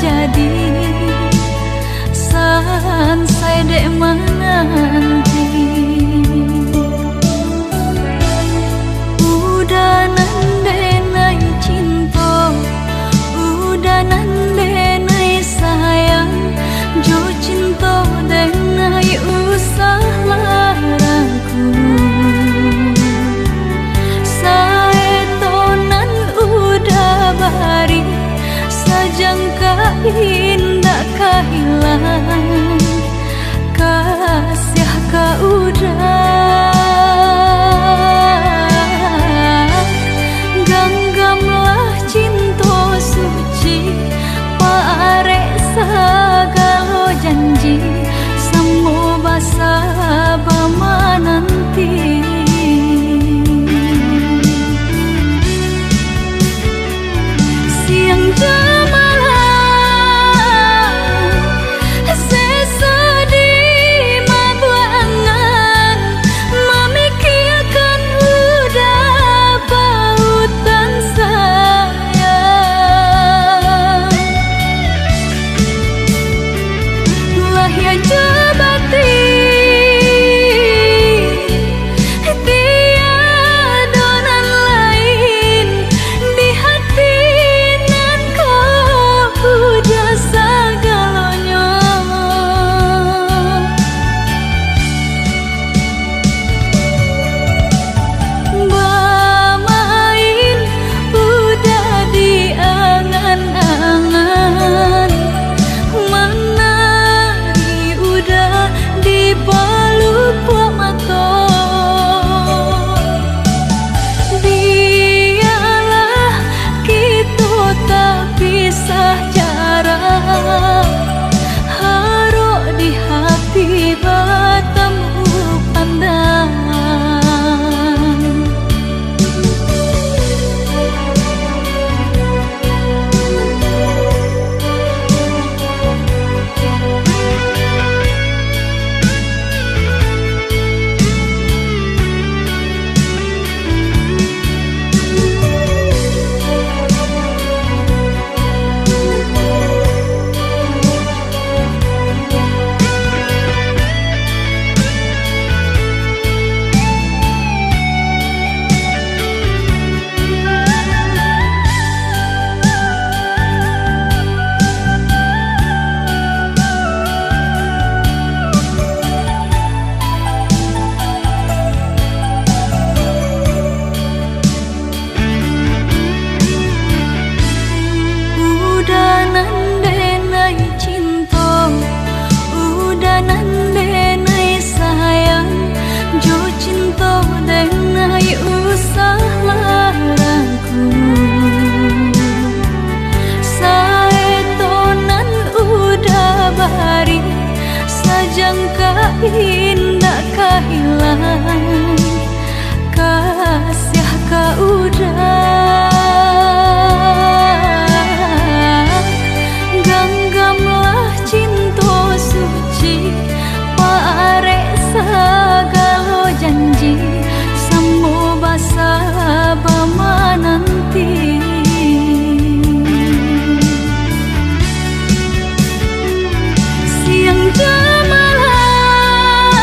jadi sansai dek menanti. Udah nandenai cinta, udah nandenai sayang, jo cinta denai usah laraku. Saetonan udah bari, sajangka indah kehilangan, kasih ka udah. Ganggamlah cinta suci, parek sagalo janji, samo basa bama nanti. Siang jemalah sesedih mabuangan, memikirkan udah pautan sayang. Lah ya jabati tiadonan lain di hati nan kau udah segalanya. Bamain udah diangan-angan, menari udah di pelupuk mata. Biarlah kita tak pisah jarak, haruk di hati bertemu pandangan. Udah nandenai cinta, udah nandenai sayang, jo cinta denai usah laraku. Saetonan udah bari, sajangka indah kehilangan, kasih ka udah. Ganggamlah cinta suci, parek sagalo janji, samo basa bama nanti. Siang jemalah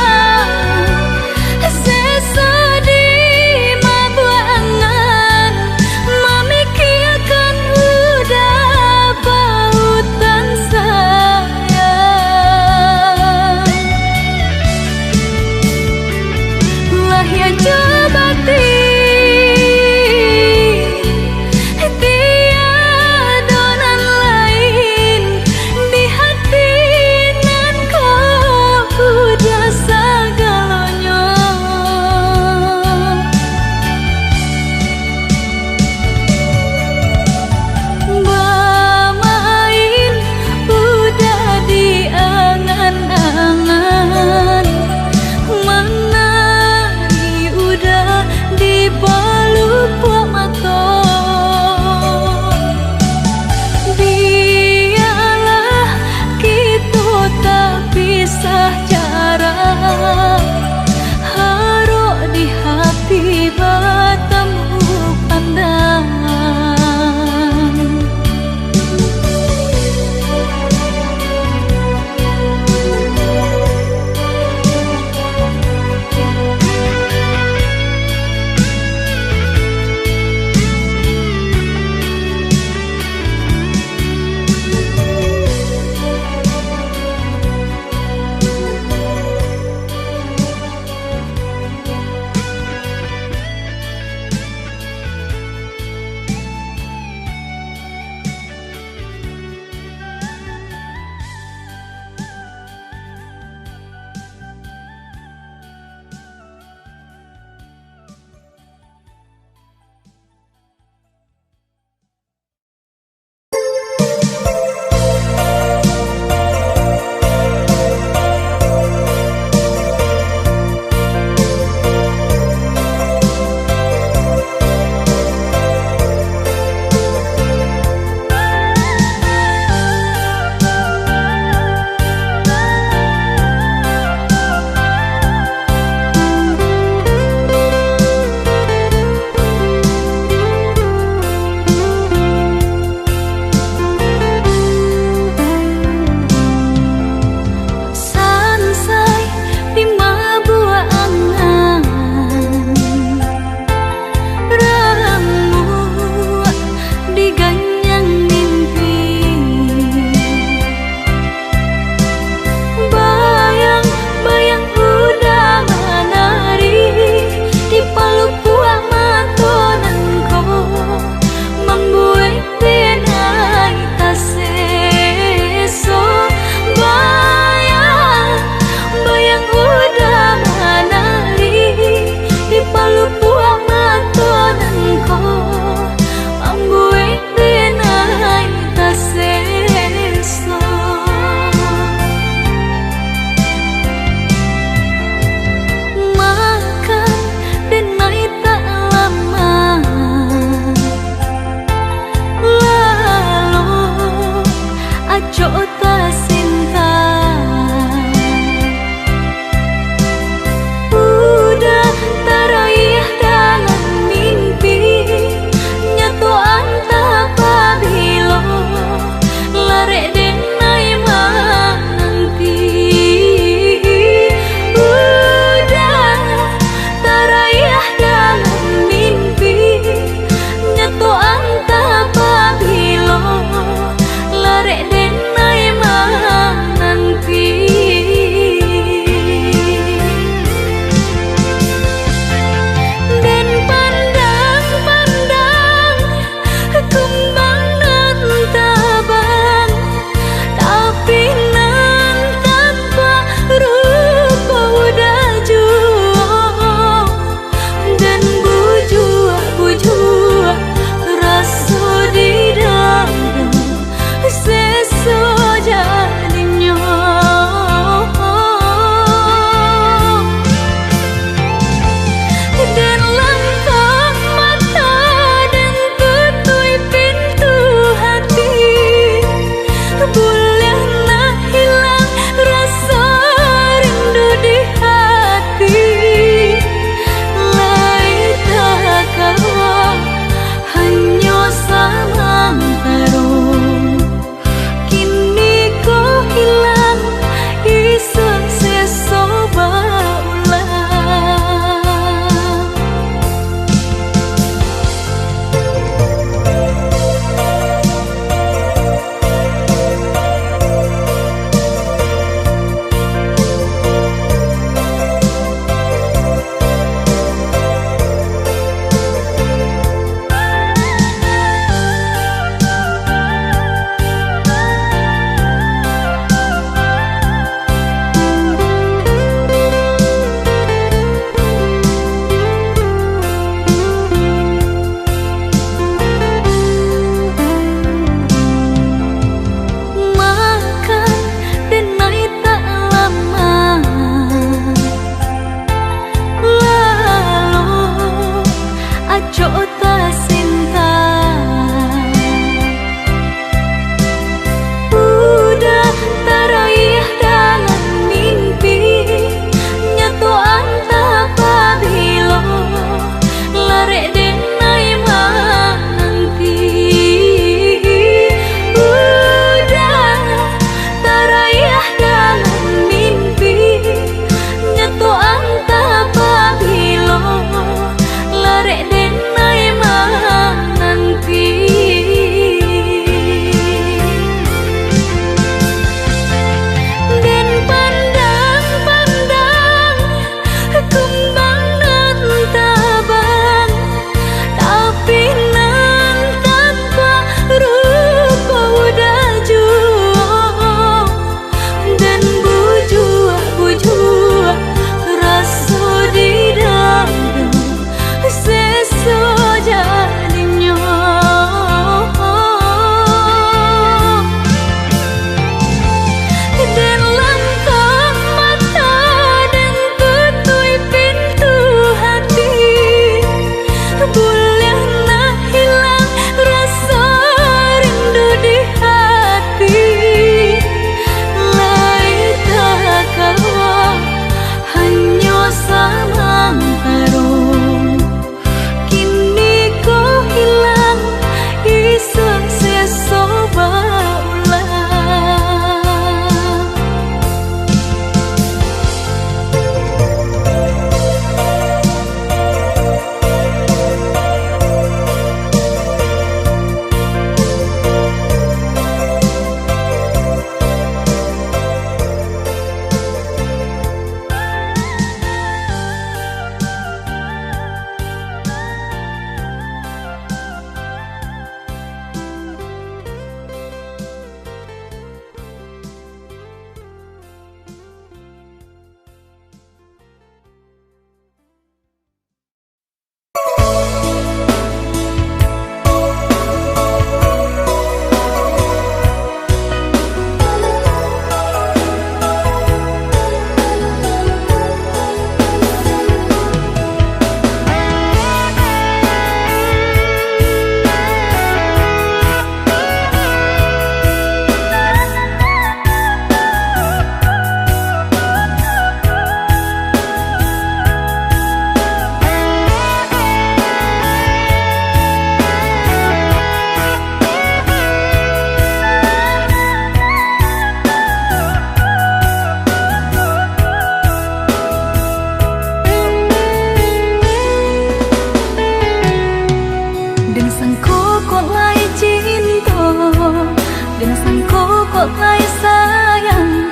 hai sayang,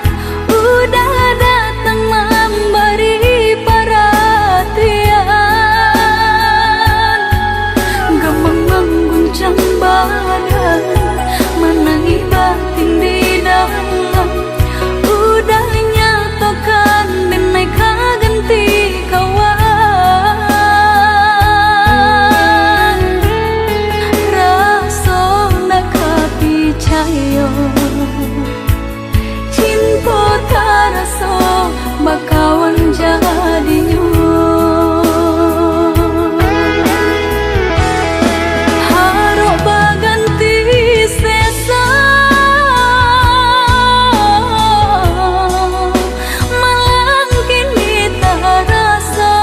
udah datang memberi perhatian. Gemang mengguncang badan, menangi batin di dalam. Udah nyatakan denai ganti kawan. Rasa nak kapicayo, cinta terasa bakawan jadinya. Harap baganti sesa, malang kini terasa.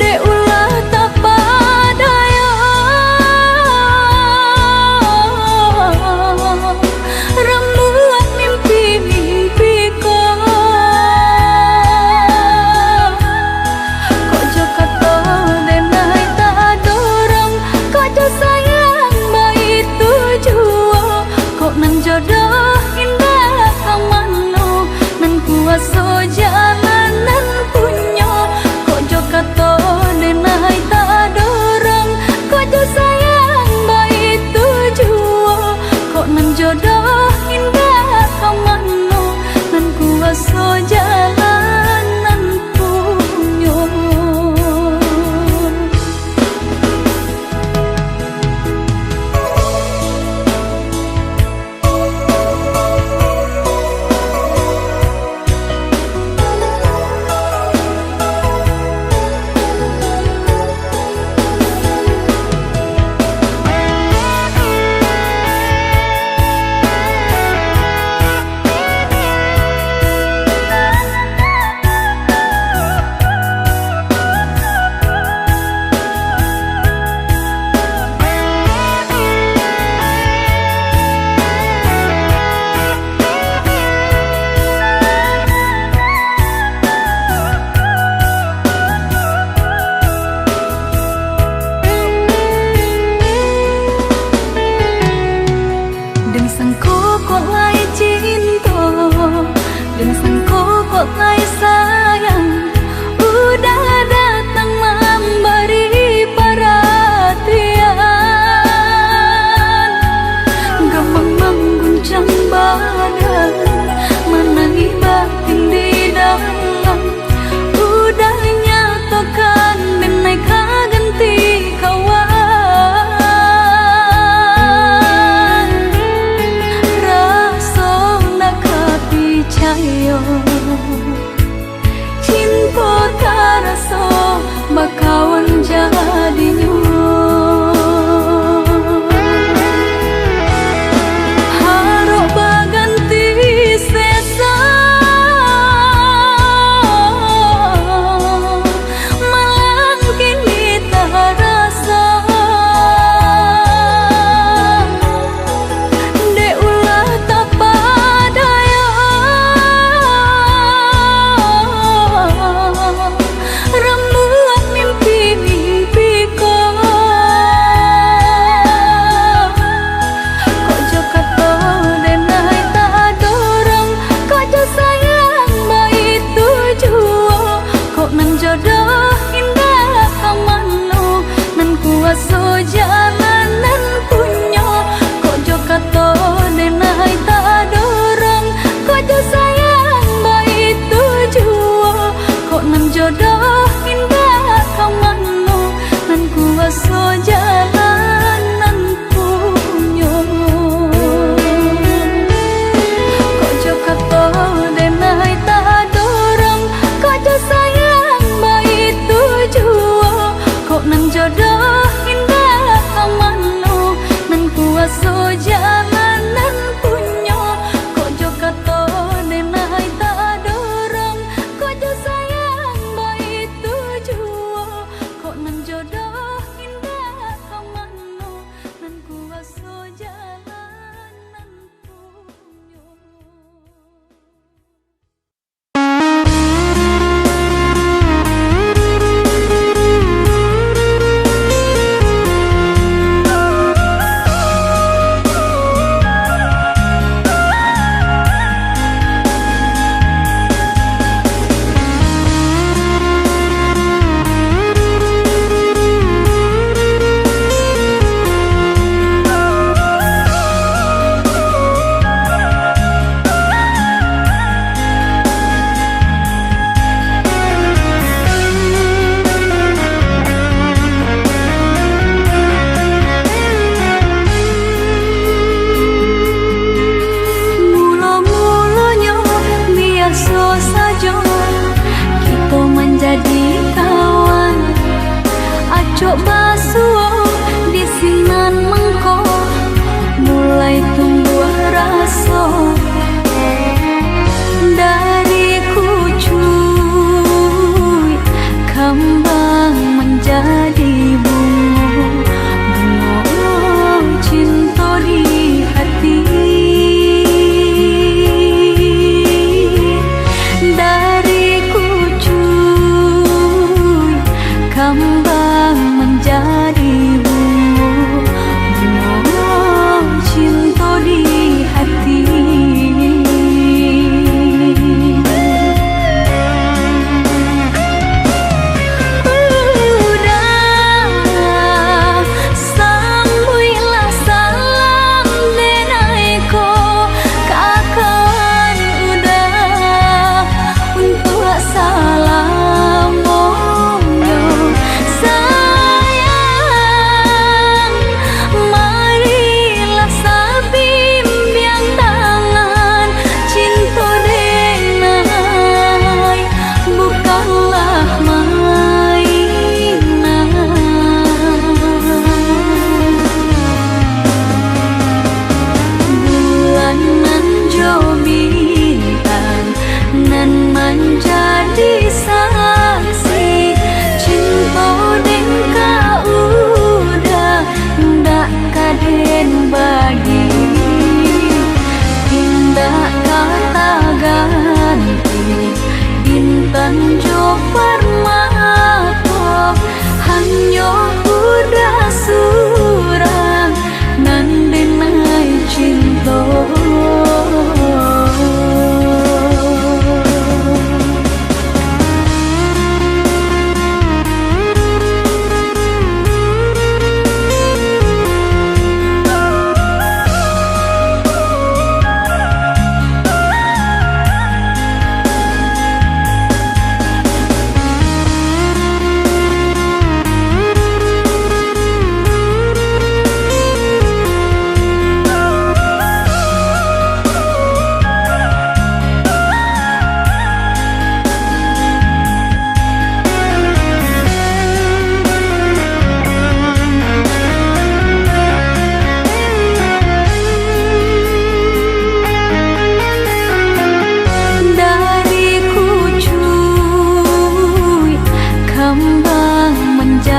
De ulah tak padaya, rembulan mimpi-mimpi.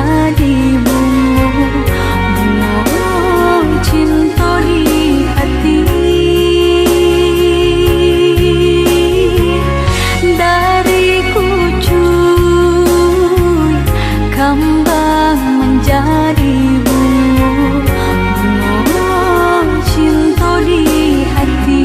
menjadi bunga cinta di hati. Dariku cuy kembang menjadi bunga cinta di hati.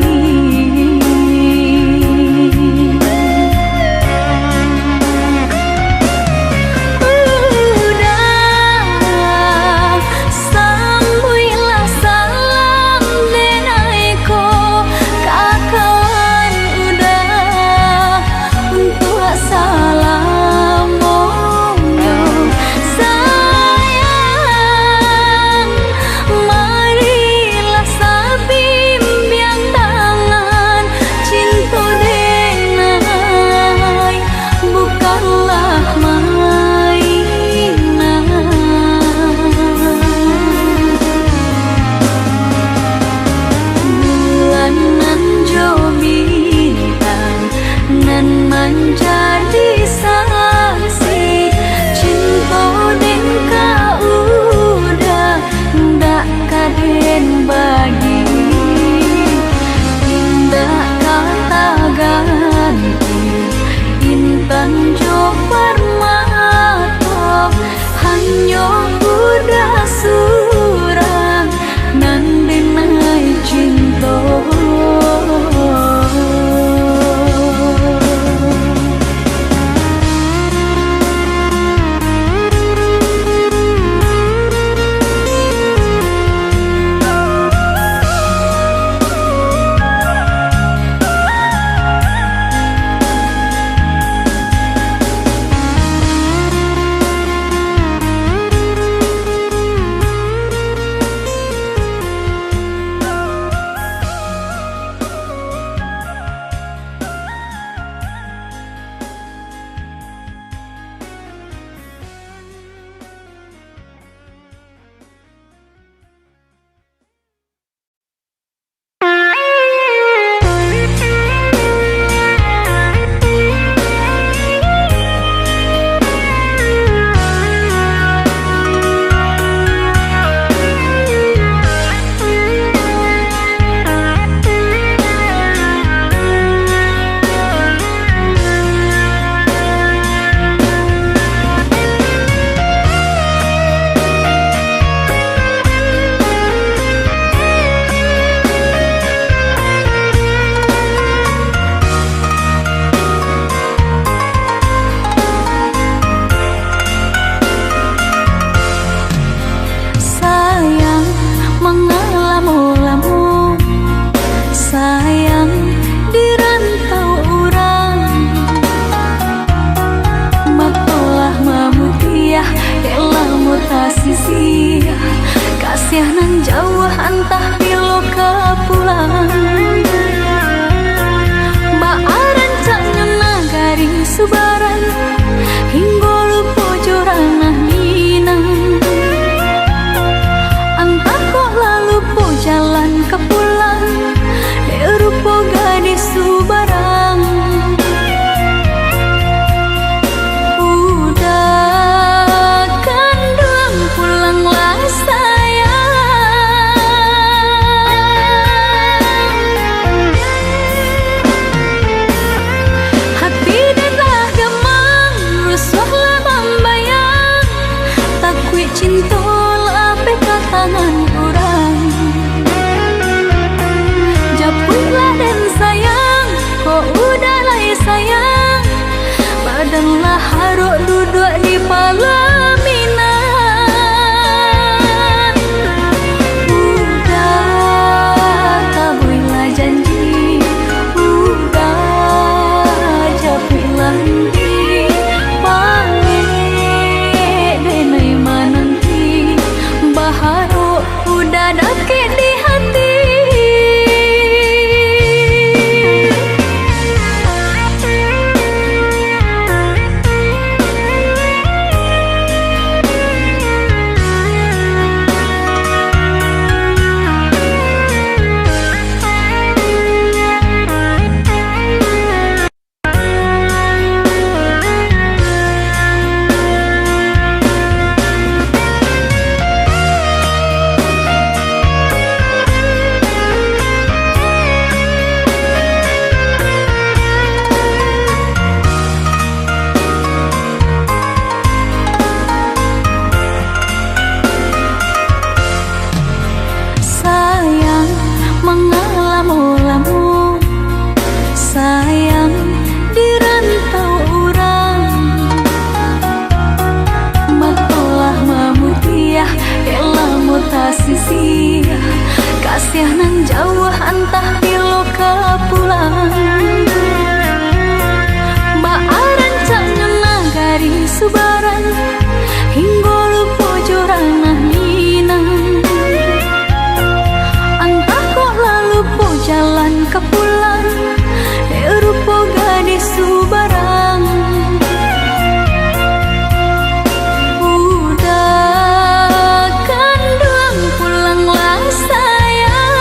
Kasihanan jauh antah bilo kapulang Baaran caknya nagari subaran Hingga lupa joranah minang Antah kok lalu po jalan kepulang Derupo gadis subarang Badanlah haruk duduk di pelaminan Udah tabuilah janji Udah japuilah nanti Pamit denai mananti Baharuk udah dakik di hati Siah nan jauh antah bilo kapulang Baaran canya nagari subaran Hinggolu pojoran nah minang Antah kok lalu po jalan ke pulang Rupo gadis subarang Udah kandung pulanglah sayang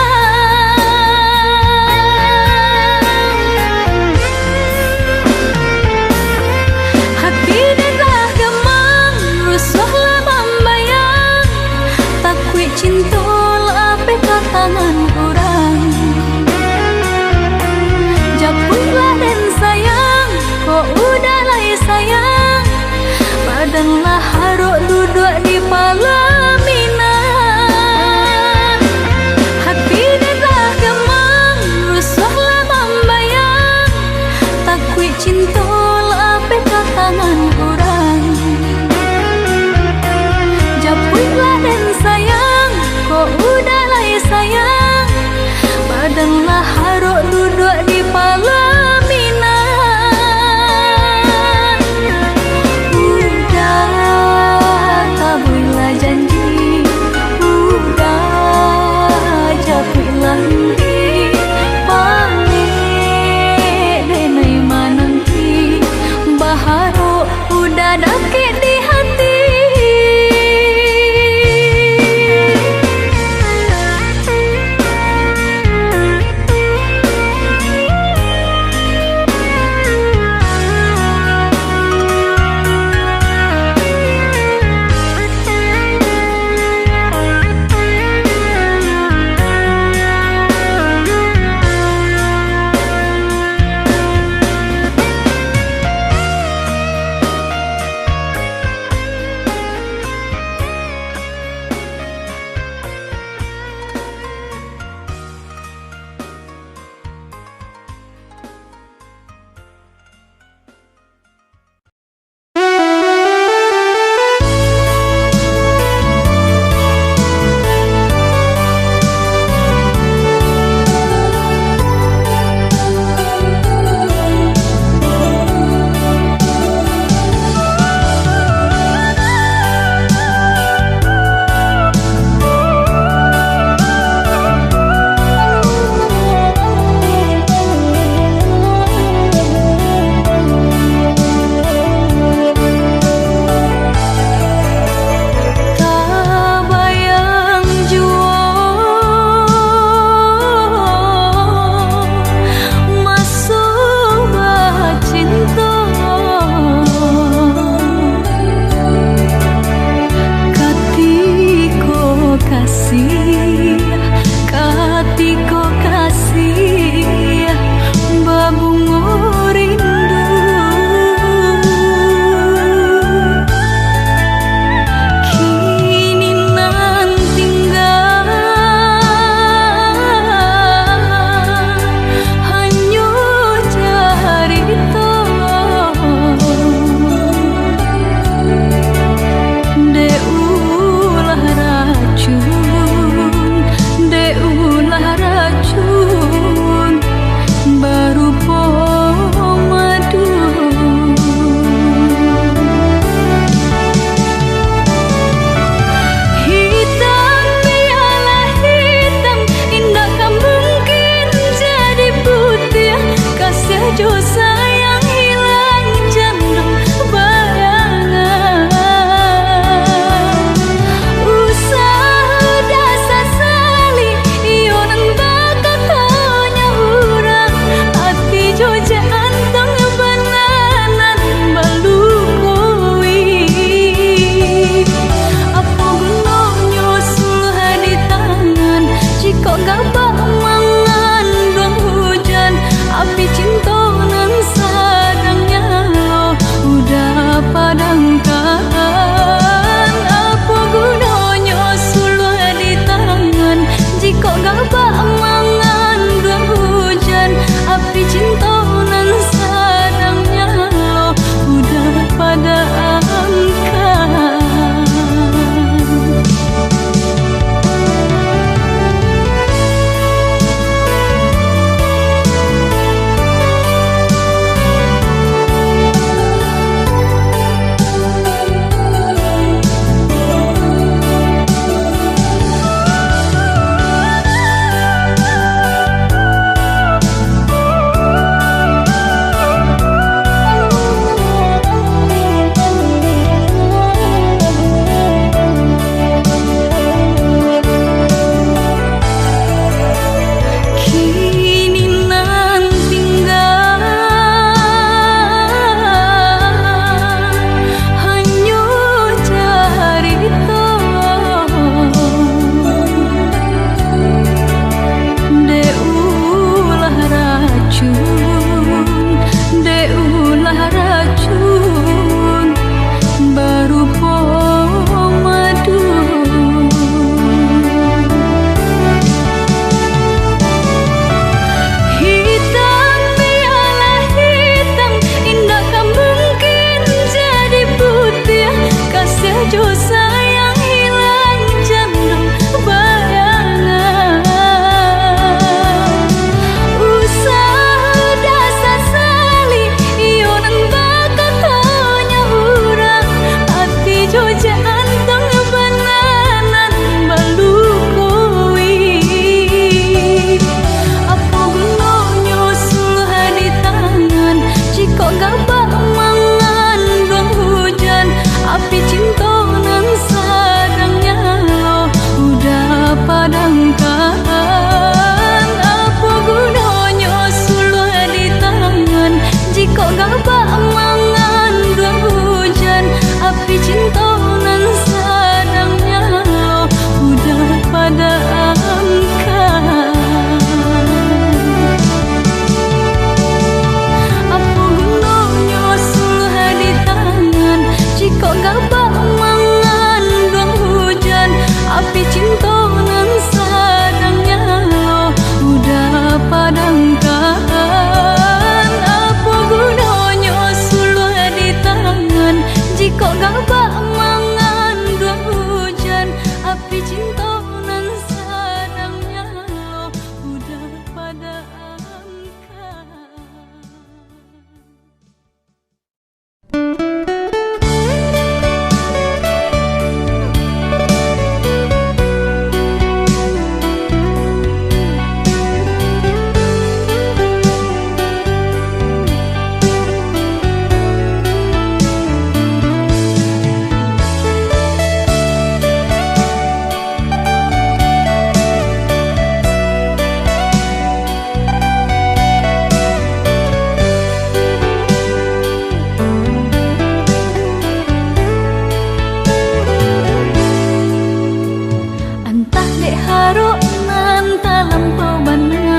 haruk nan talampau bana,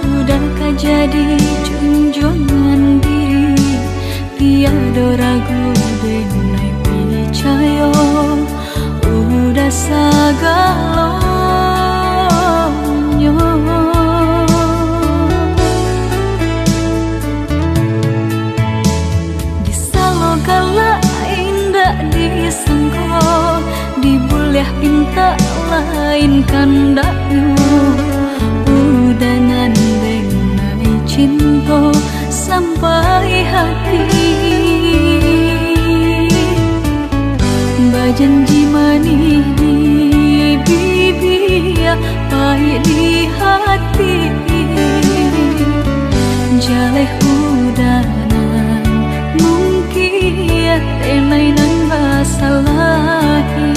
udahkah jadi junjungan diri, tiada ragu denai percaya, udah sagalonyo. Disaloga indah disangko, dibuliah pinta lain kandaknya, udah ngandeng nai cinta sampai hati. Bajanji manis di bibir, pahit di hati, jaleh udanan mungkin tenai nan basalahi.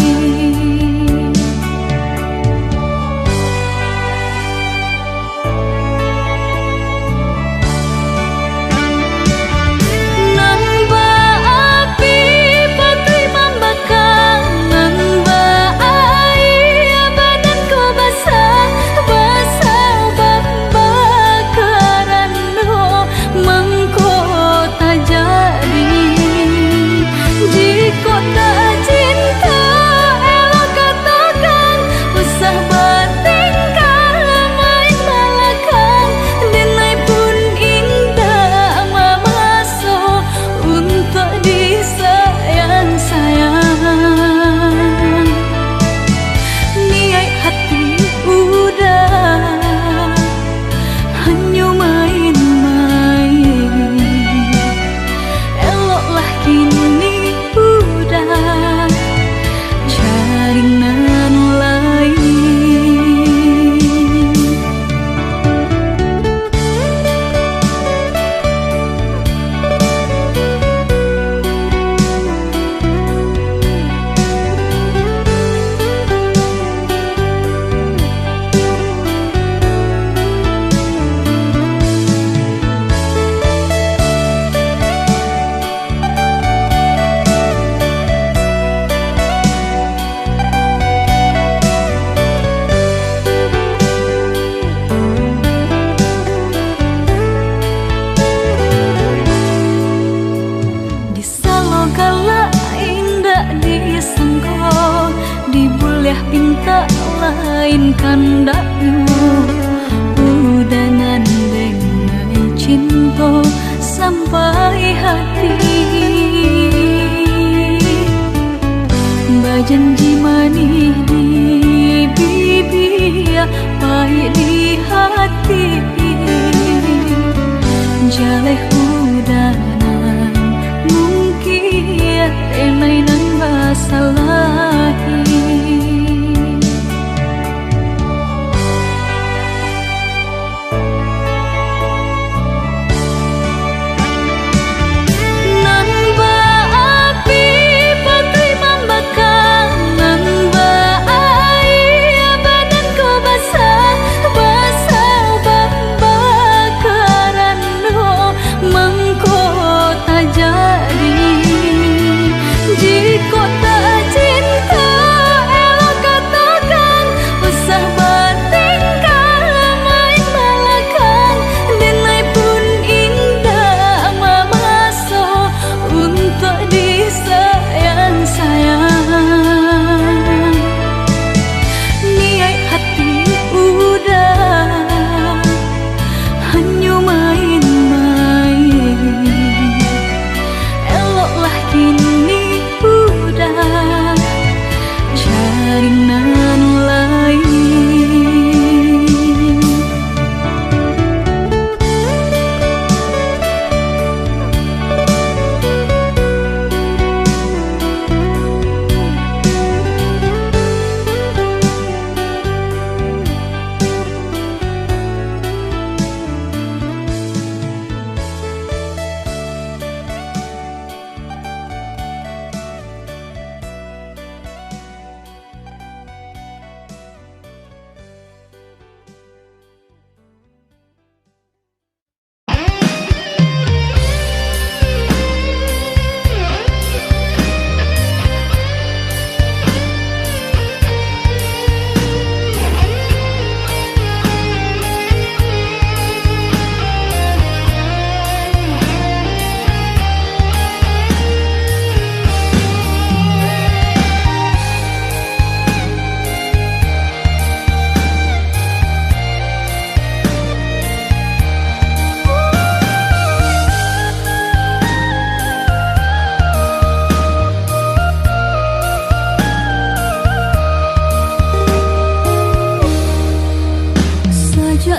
Pinta lain kandaknya, udah ngandeng nai cinta sampai hati. Bajanji manis di bibir, pahit di hati, jaleh udanan mungkin tenai nan basalahi. Namba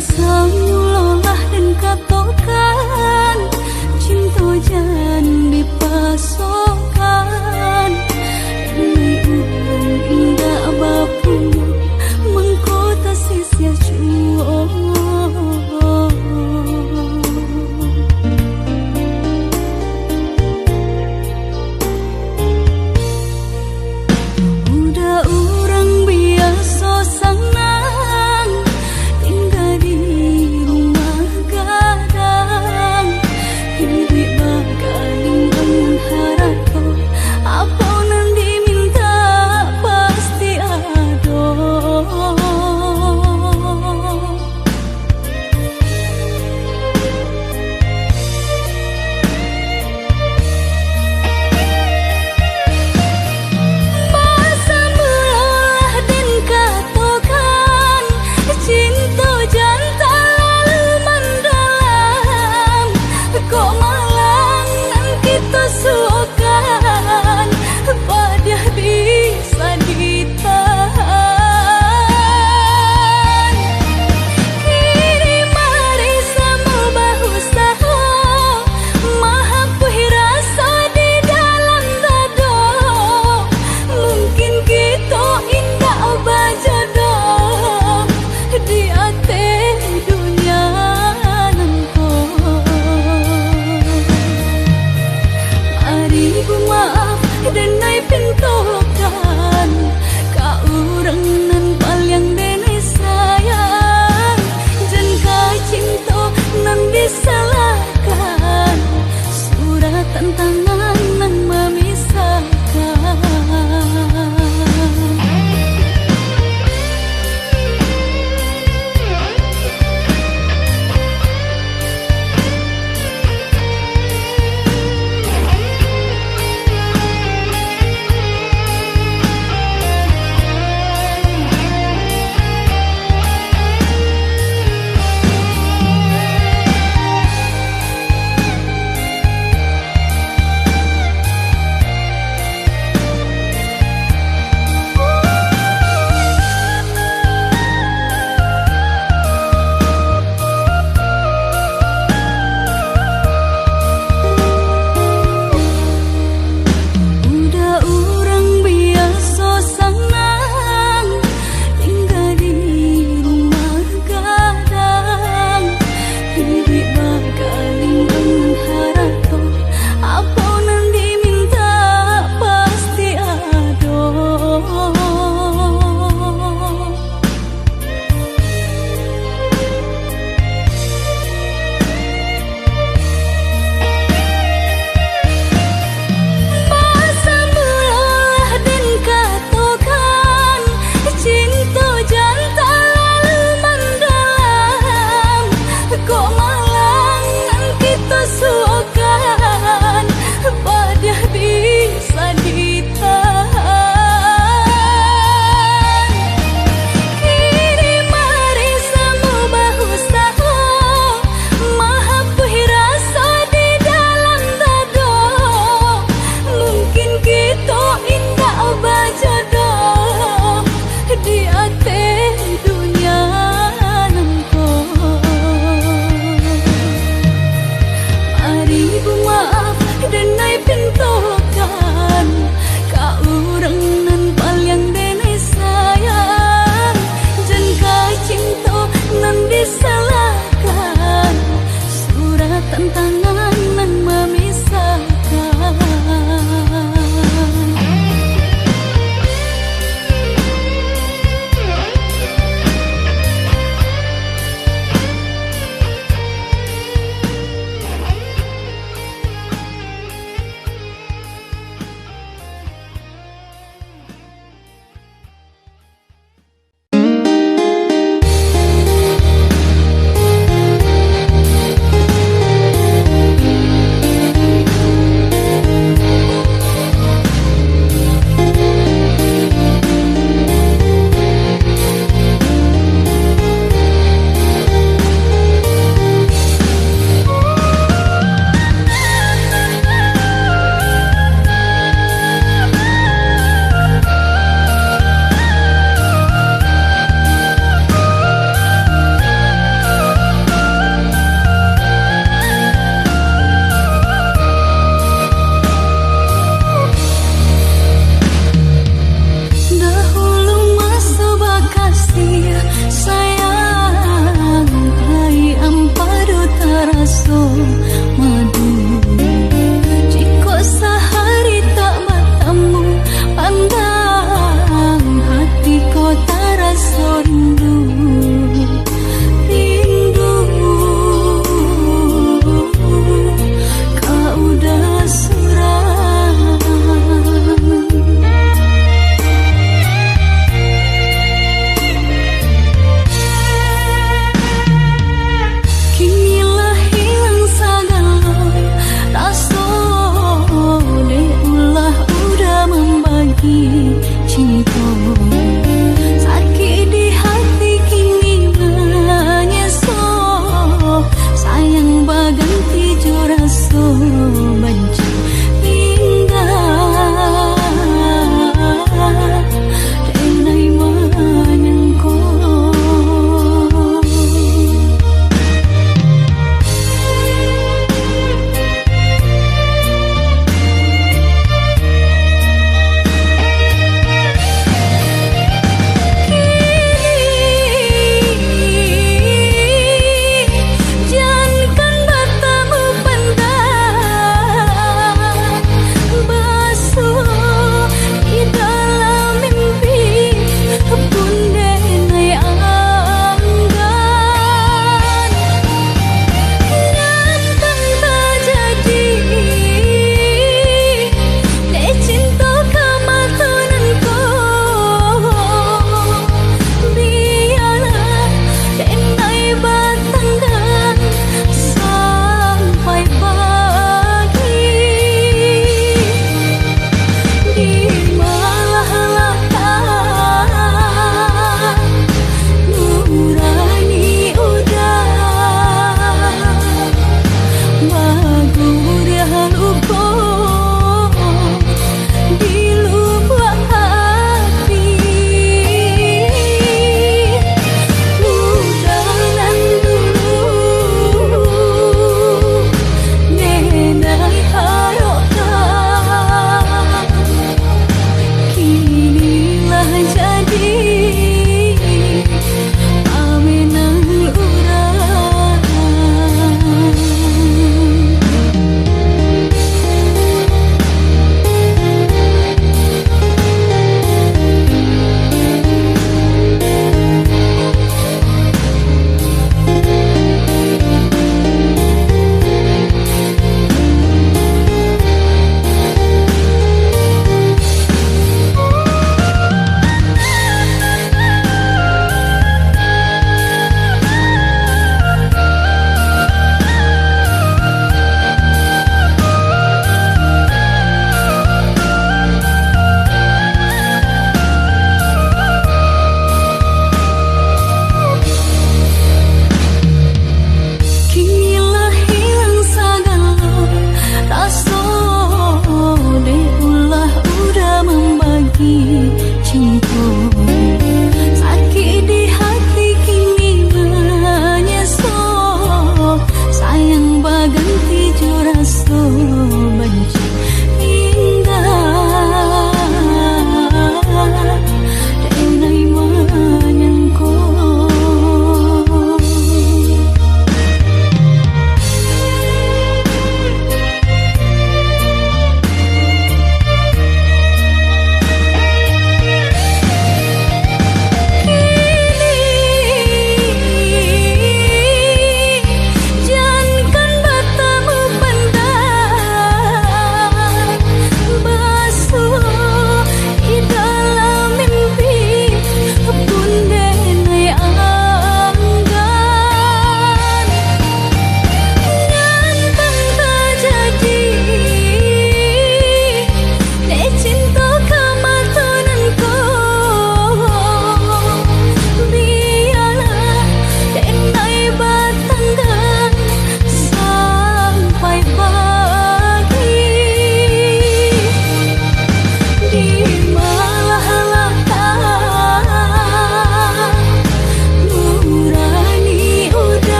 tak samulolah dan katokan cinta jan dipasokan ini ulang indah bapun mengkota sisia cuo udah orang biasa sanang tinggal di rumah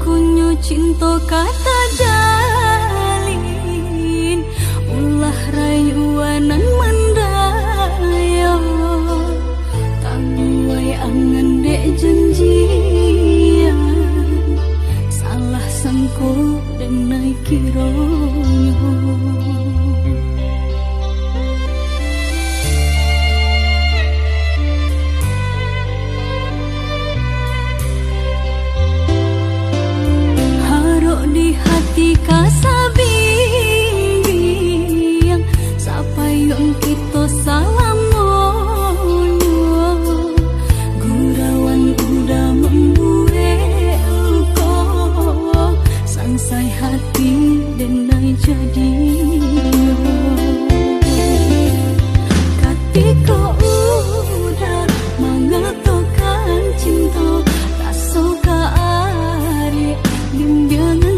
kunyo cinta kata jalin ulah rayuanan mendayo tangguai angan dek janjian salah sangko dan naik kironyo. Hati kasabing sapayong kita salamonyo gurawan udah membuat luko sangsai hati dan naik jadi ketika udah mengatakan cinta tak suka ari bimbingan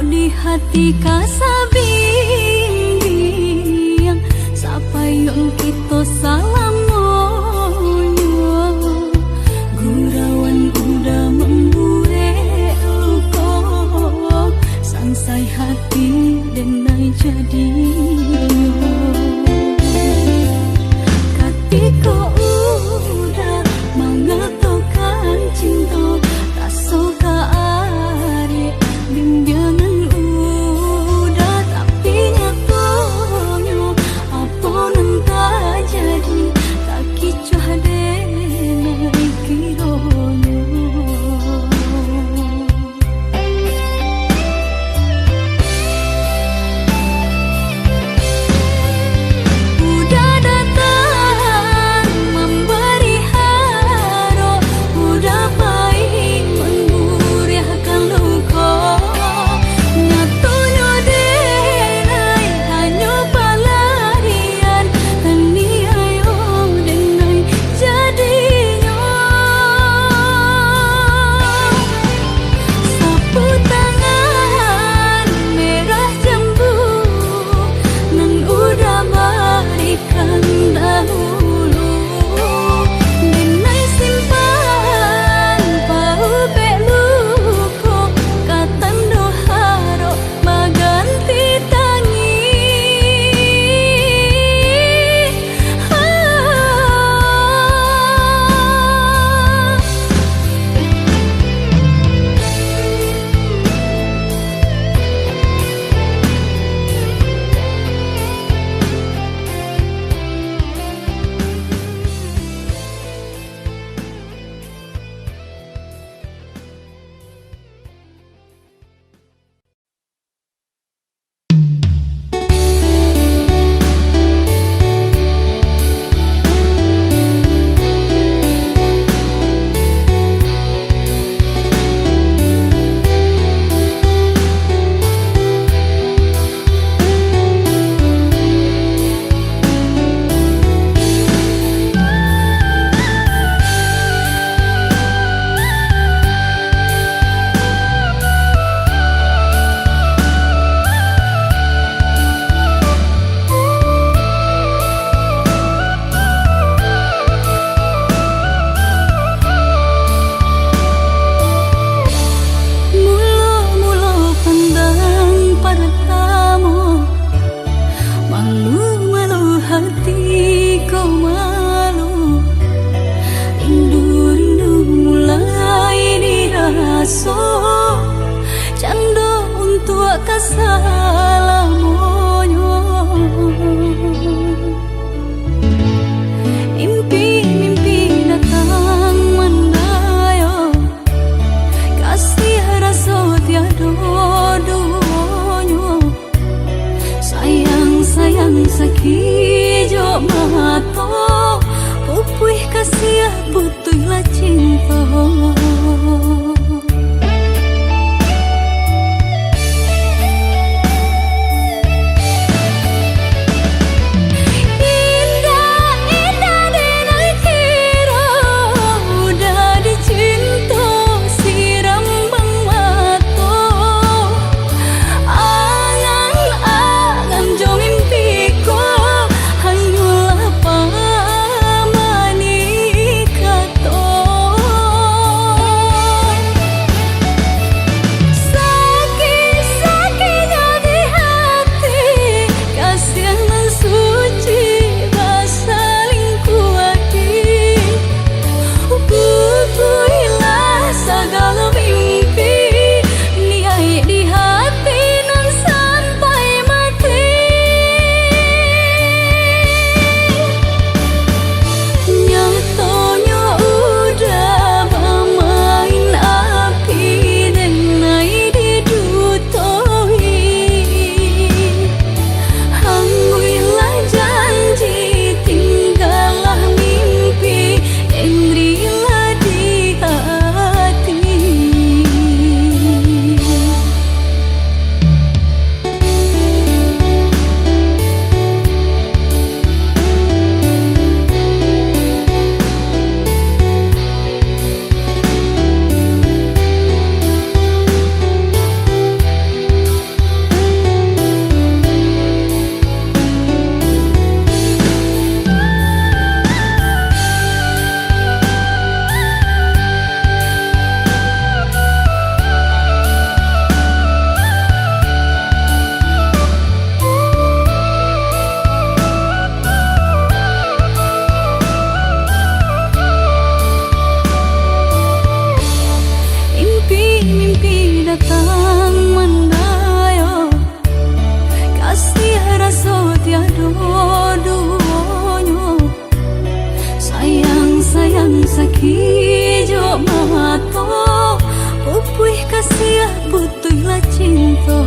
di hati kasabing sapayong kita salamonyo gurawan udah membuat luko sangsai hati dan naik jadi ketika udah mengatakan cinta tak suka ari bimbingan kasalamonyo. Mimpi-mimpi datang mendayo, kasih rasa tiada duonyo. Sayang sakijo mato, pupuih kasih butuhlah cinta. Mimpi datang mendayo, kasih rasa tiada duonyo. Sayang sakijo mato, pupuih kasih butuhlah cinta.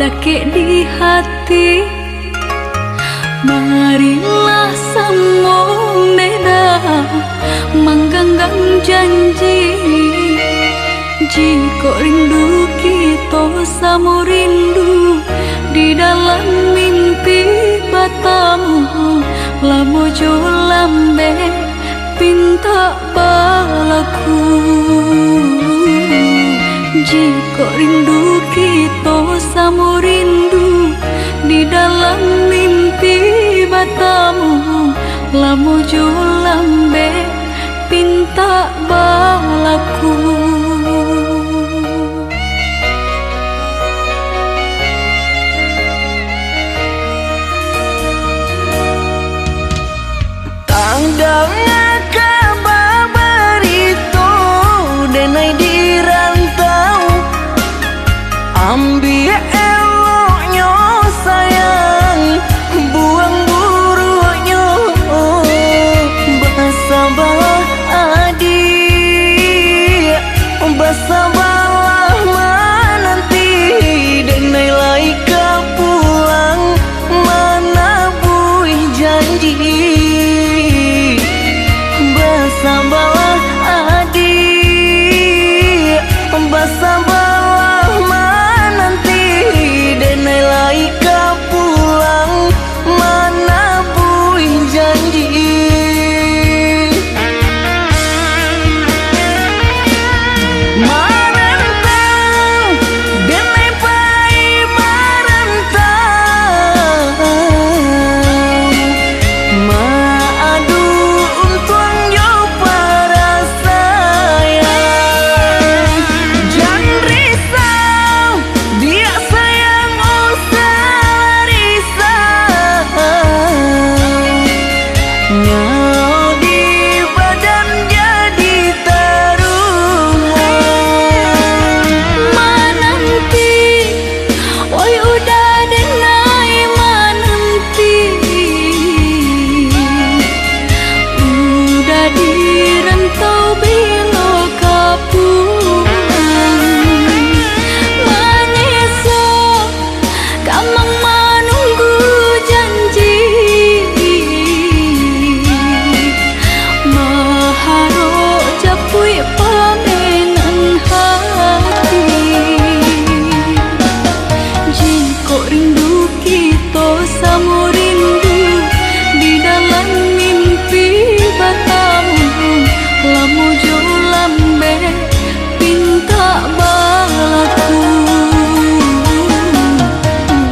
dake di hati. Marilah sambung beda mengganggang janji. Jika rindu kita sama rindu di dalam mimpi batamu, lamo jo lambe pinta balaku. Jika rindu kita sama rindu di dalam mimpi batamu, lamo jo lambe pinta balaku. Tangdang kabar itu denai di rantau, ambil eloknya sayang, buang buruknya. Bersabarlah adik, bersabarlah menanti, denai laika pulang mana buih janji. Bersabarlah adik, bersabarlah menanti, denai laika pulang mana buih janji. Marantau, denai pai marantau, maadu untuang yo para sayang. Jangan risau, dia sayang usah risau. Nyau di badan jadi taruhan. Mananti, oi udah denai mananti. Udah di rantau bilo kapulang. Menyesal kamang menunggu janji. Maharo japui pamenan hati. Jika rindu kita sama rindu di dalam mimpi batamu, lamo jo lambe pinta balaku.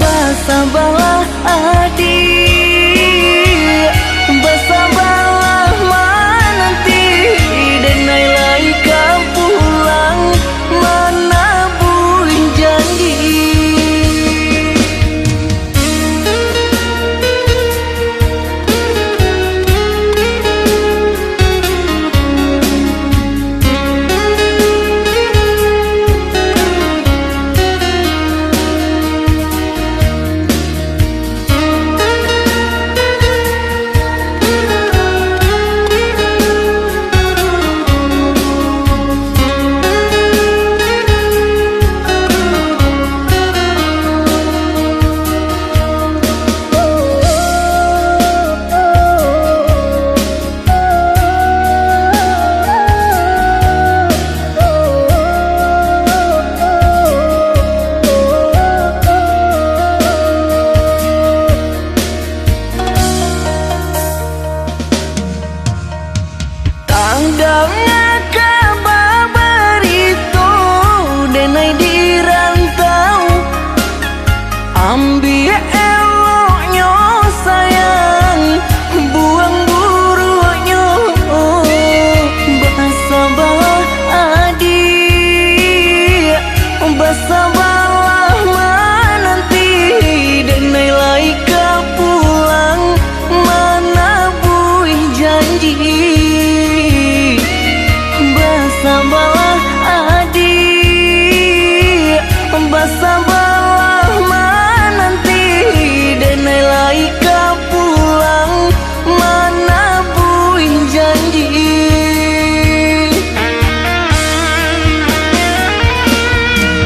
Bersabarlah adik, bersabarlah menanti, denai laika pulang mana buih janji. Tangdang kabar itu denai di rantau, ambil eloknya sayang, buang buruknya. Bersabarlah adik, bersabarlah menanti, denai laika pulang mana buih janji. Bersabarlah adik, bersabarlah menanti, denai laika pulang mana buih janji.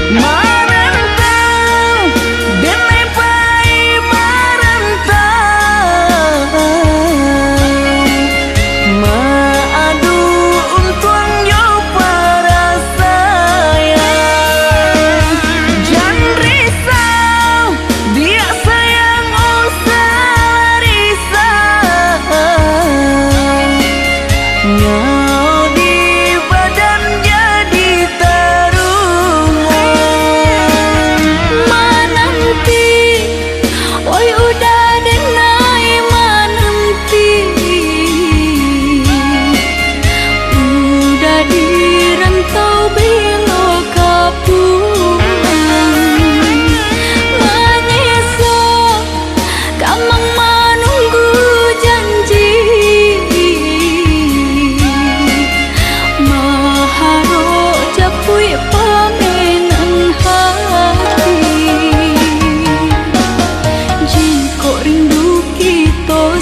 Marantau,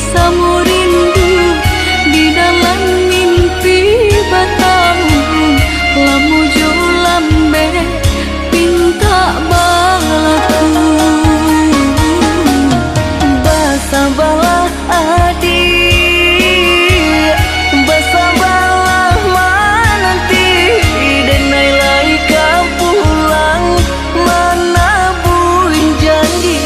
bersama rindu di dalam mimpi batang lamu jo lambe pinta balaku Basabalah adik, basabalah menanti denai lai kau pulang mana buih janji.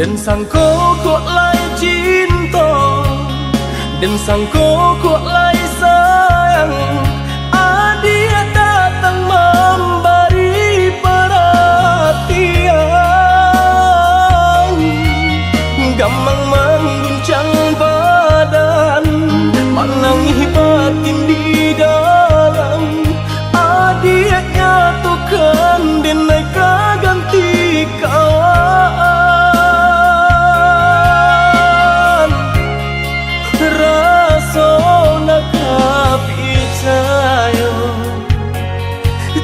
Dan sangko kok lai cinta, dan sangko kok lai sayang, adia datang memberi perhatian, gamang mengguncang badan, menangi batin di dalam, adia nyatukan denai kaganti kawan.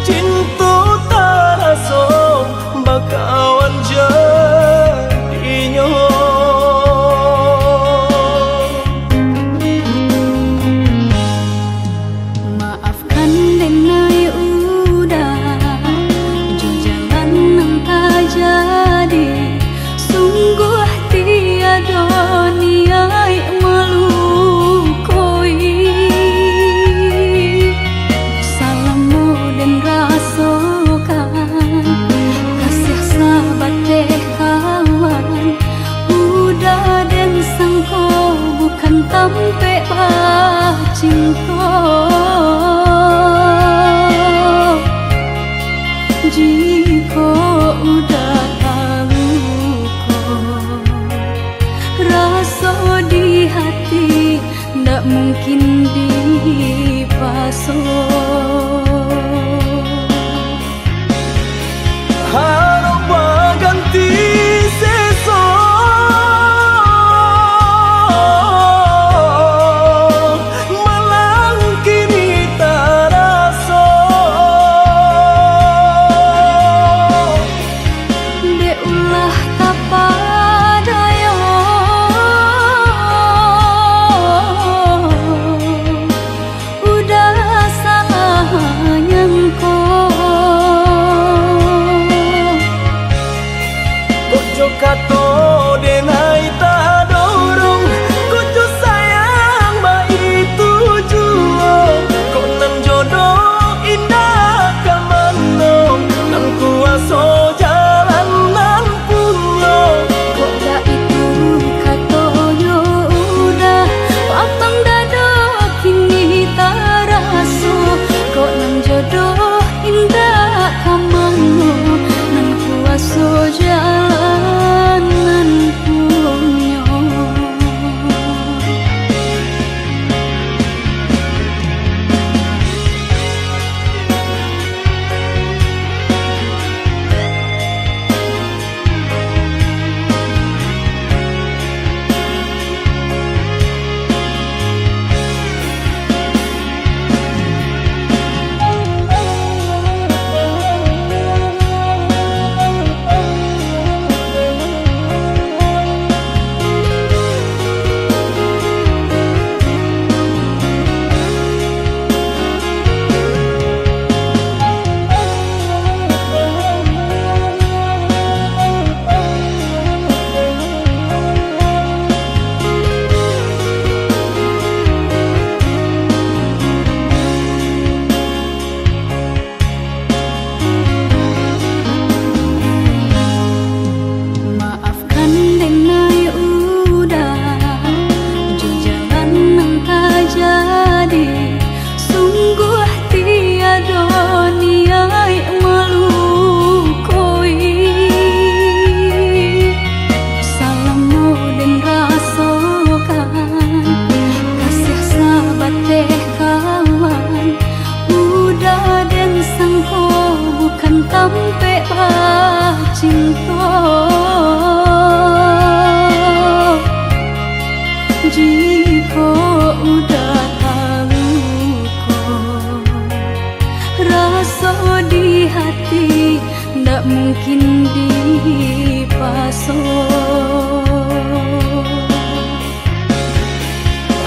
Cinta taraso bakawan jadinya. Maafkan denai udah jo jalan nang tak jadi sungguh tiada niat melukoi salamu dan rasakan kasih sahabat deh kawan udah dan sangko bukan tampe bah cinta jika udah tahu kok rasa di hati ndak mungkin dipasok. Harap ganti seso malang kini taraso De ulah kapadayo udah salah mungkin di paso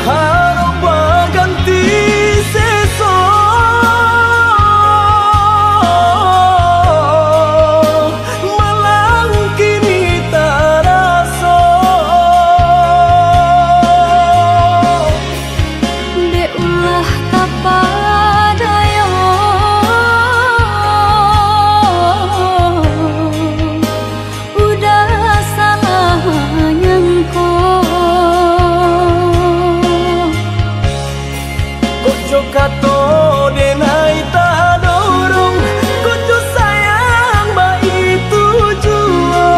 harap ganti seso malang kini taraso de ulah tapadayo udah salah nyangko kojo kato denai tak dorong kojo sayang ba itu juo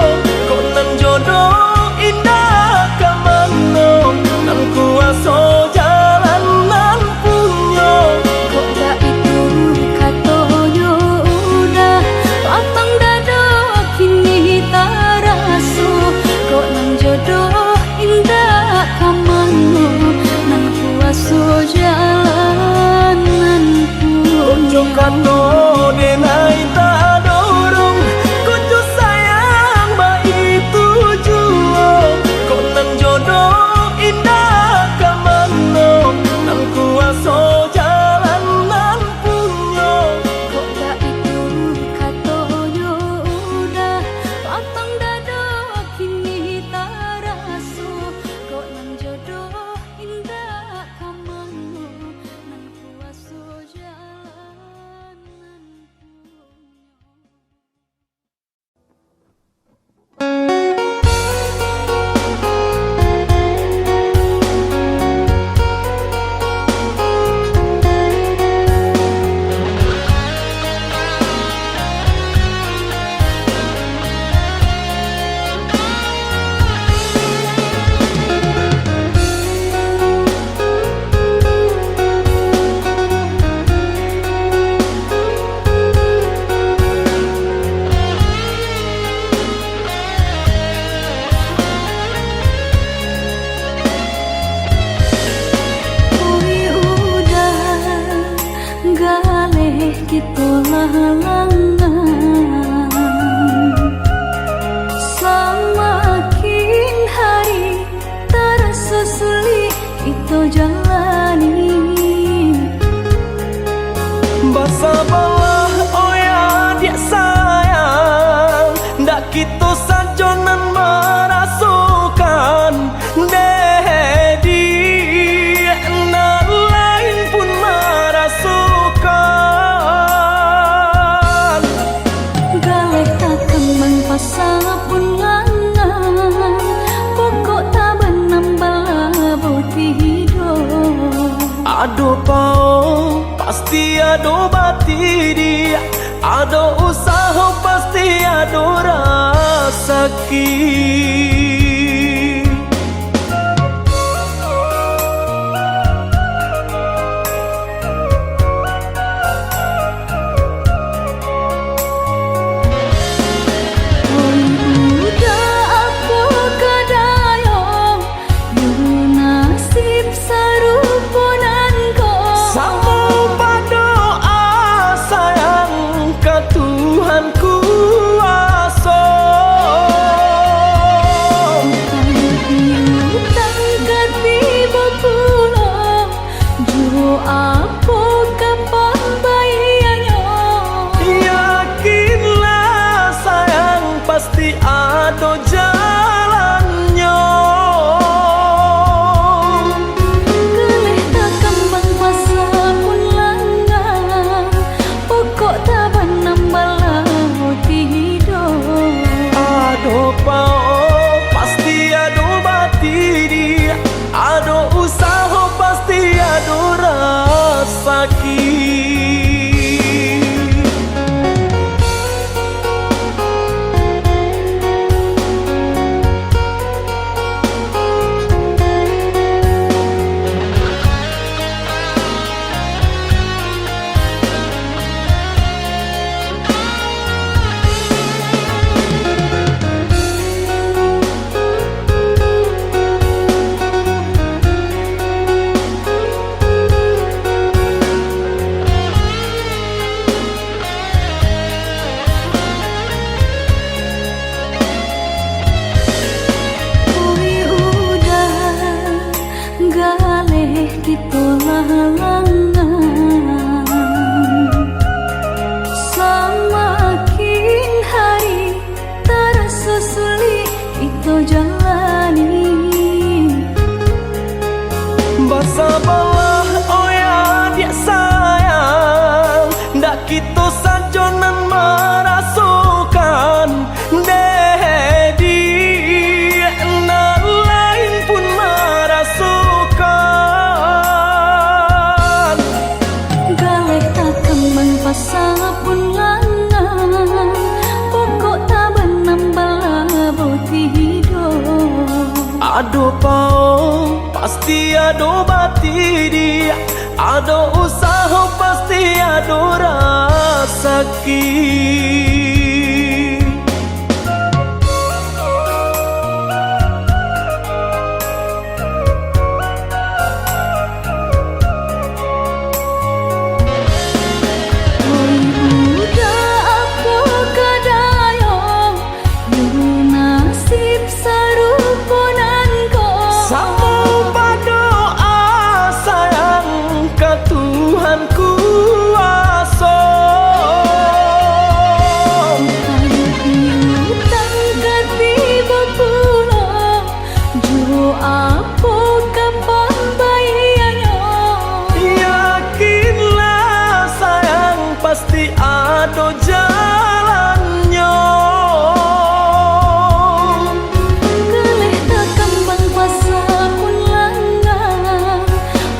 kok nan jodoh indah kamano nan kuaso jalan nan punyo kok gak itu katoyo udah lapang dado kini tarasu kok nang jodoh indah kamano nang kuaso jalanan kojo kato denai tak dorong kojo sayang ba itu juo kok nan jodoh indah kamano nan kuaso jalan nan punyo kok gak itu katoyo udah lapang dado kini tarasu kok nang jodoh indah kamano nang kuaso jalanan Ui udah galeh ditolak halangan semakin hari terasa sulit itu jalani Basabalah oh ya dia sayang ndak gitu sajonan merasukan dedi nan lain pun merasukan galeh tak kembang pasal pun langan pokok tak benambah putih hidup Ado pao pasti ado bati dia ado usaha pasti ado rasaki oi udah apa kadayo yu nasib saruponan ko Samo berdoa sayang ke Tuhan kuasa tangkat bibo pulo jo apa kapan bayanyo Yakinlah sayang pasti ada jalannya galeh tak kembang pasal pun langan pokok tak benambah putih hidup Ado pao pasti ado bati dia ado usaha pasti ado Ado pao pasti ado bati dia, ado usaha pasti ado rasaki. Pasti ado jalannya. Geleh tak kembang pasang ulangan,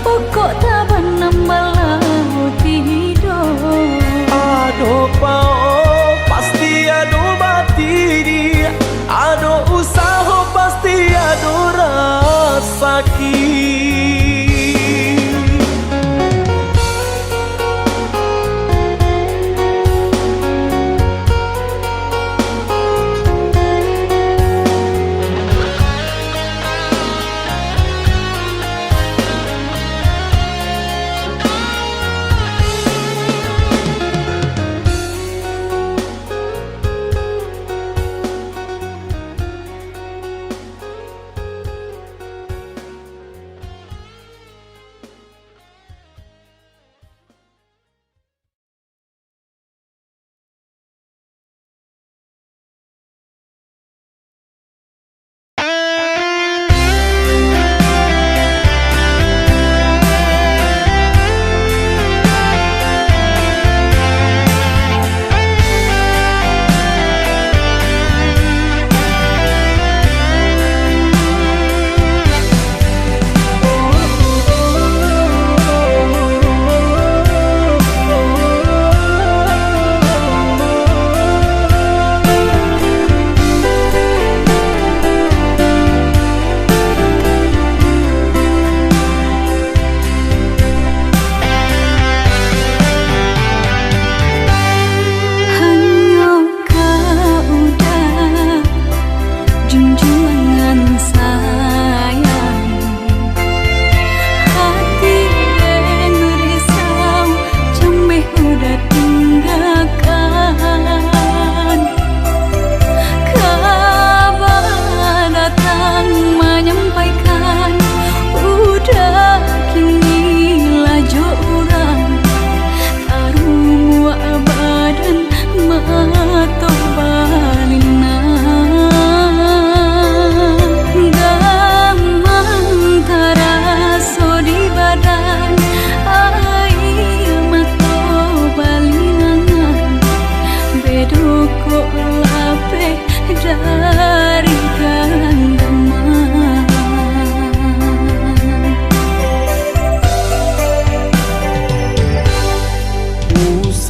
pokok tak nambah laut tidur. Ado pao pasti ado bati dia, ado usaha pasti ado rasaki.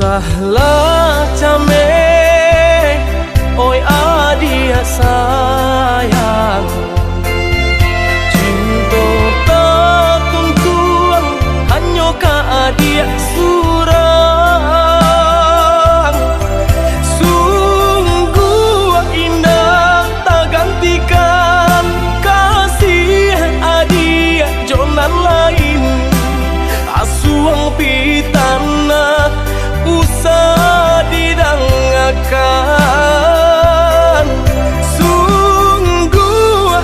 Sahlah came, oi adia sayang, cinta takun tuang hanya ka adia surang. Sungguh indah tak gantikan kasih adia jonan lain, asuang pitana usah didangakan. Sungguh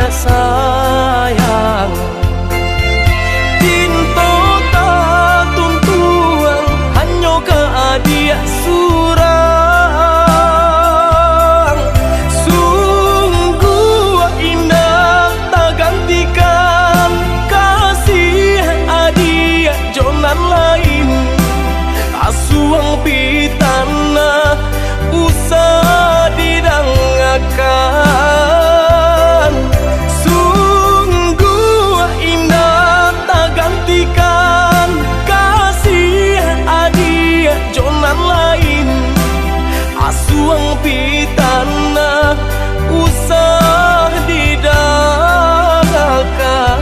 dia sayang. Cinta tak tuntuan hanya ke dia surang. Sungguh indah tak gantikan kasih adia jonan lain. Asuang pitana usah didangakan. Sungguh indah tak gantikan kasih adia jonan lain. Asuang pitana usah didangakan.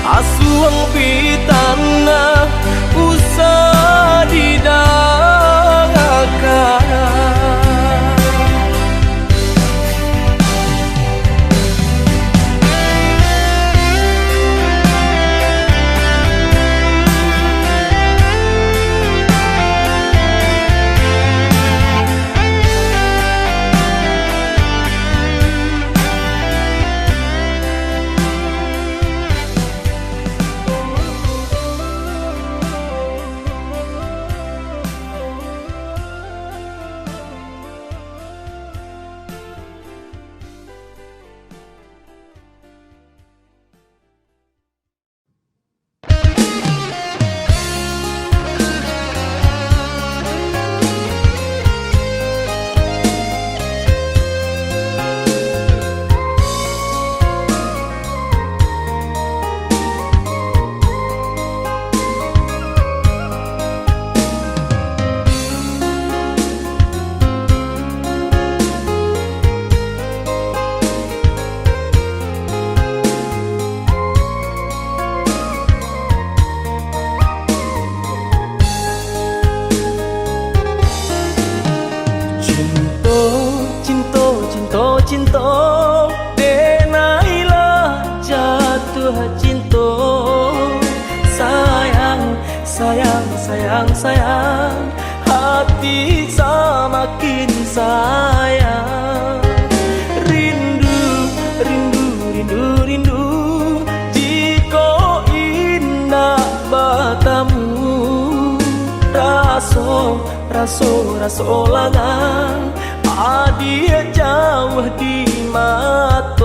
Asuang pitana usah didangakan. Cinta denailah jatuh cinta. Sayang, sayang, sayang, sayang, hati semakin sayang. Rindu, rindu, rindu, rindu, jika indah batamu. Raso, raso, raso langang adia jauh di matong.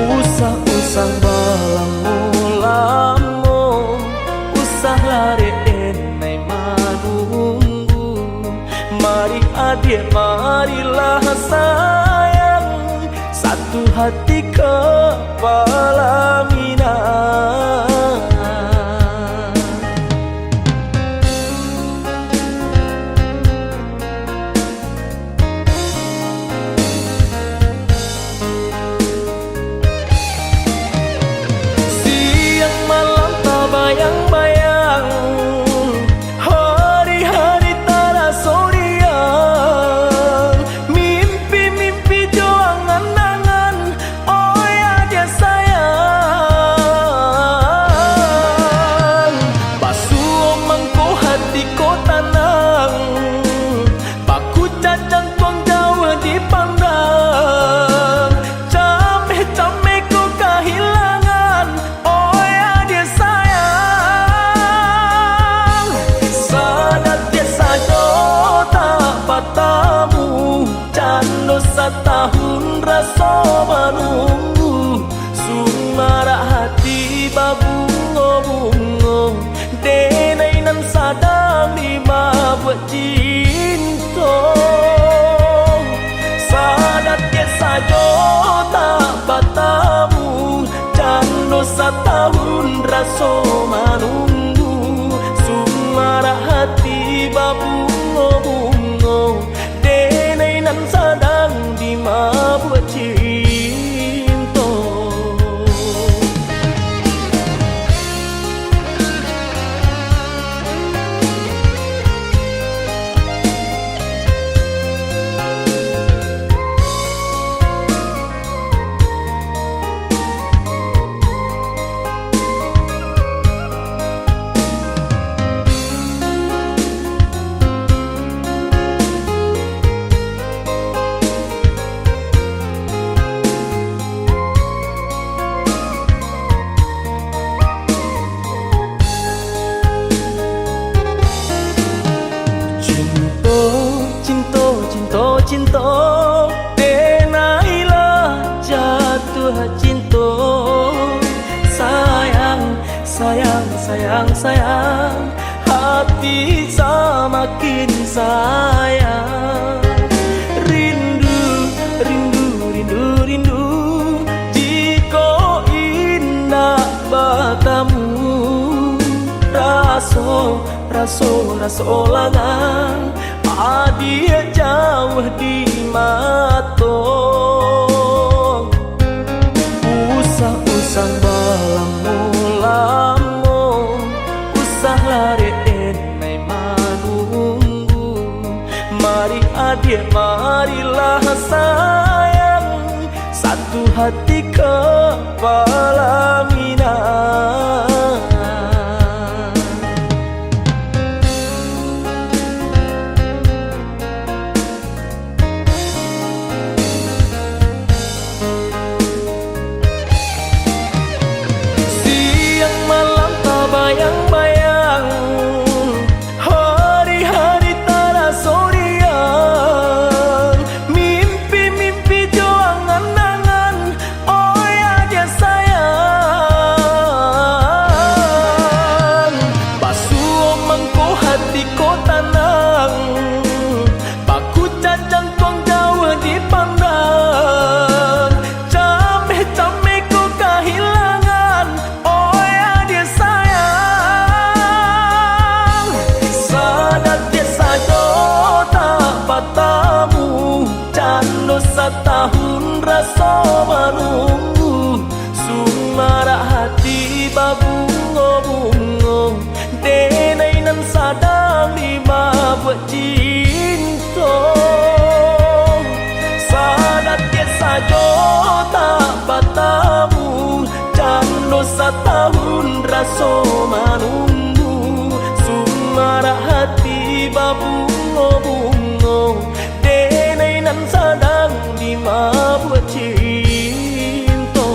Usah-usah balamu-lamu, usah lari enai manunggu. Mari adik, marilah sayang, satu hati kepala minang. Bayang-bayang hari-hari terasa riang. Mimpi-mimpi doang angan-angan, oh ya dia sayang. cinta denailah jatuh cinta. Sayang, sayang, sayang, sayang, hati semakin sayang. Rindu, rindu, rindu, rindu, jika indah bertemu. Raso, raso, raso langang, adia jauh di mata. Usah-usah balang mulamu, usah lari enai manunggu. Mari adik, marilah sayang, satu hati kepala minang. Bayang-bayang hari-hari terasa riang, mimpi-mimpi juang angan-angan, oh ya dia sayang. Basuh mengko hati ko tanang, baku cacang tuang jauh dipandang. Cameh-cameh ko kehilangan, oh ya dia sayang. Sadat dia saja tak patamu, cando setahun rasa menunggu. Sumara hati babungo-bungo, denai nan sadang lima buat cinta. Sadat dia saja tak patamu, cando setahun rasa menunggu. Sumara hati babungo-bungo, denai nan sadang lima buat cinta.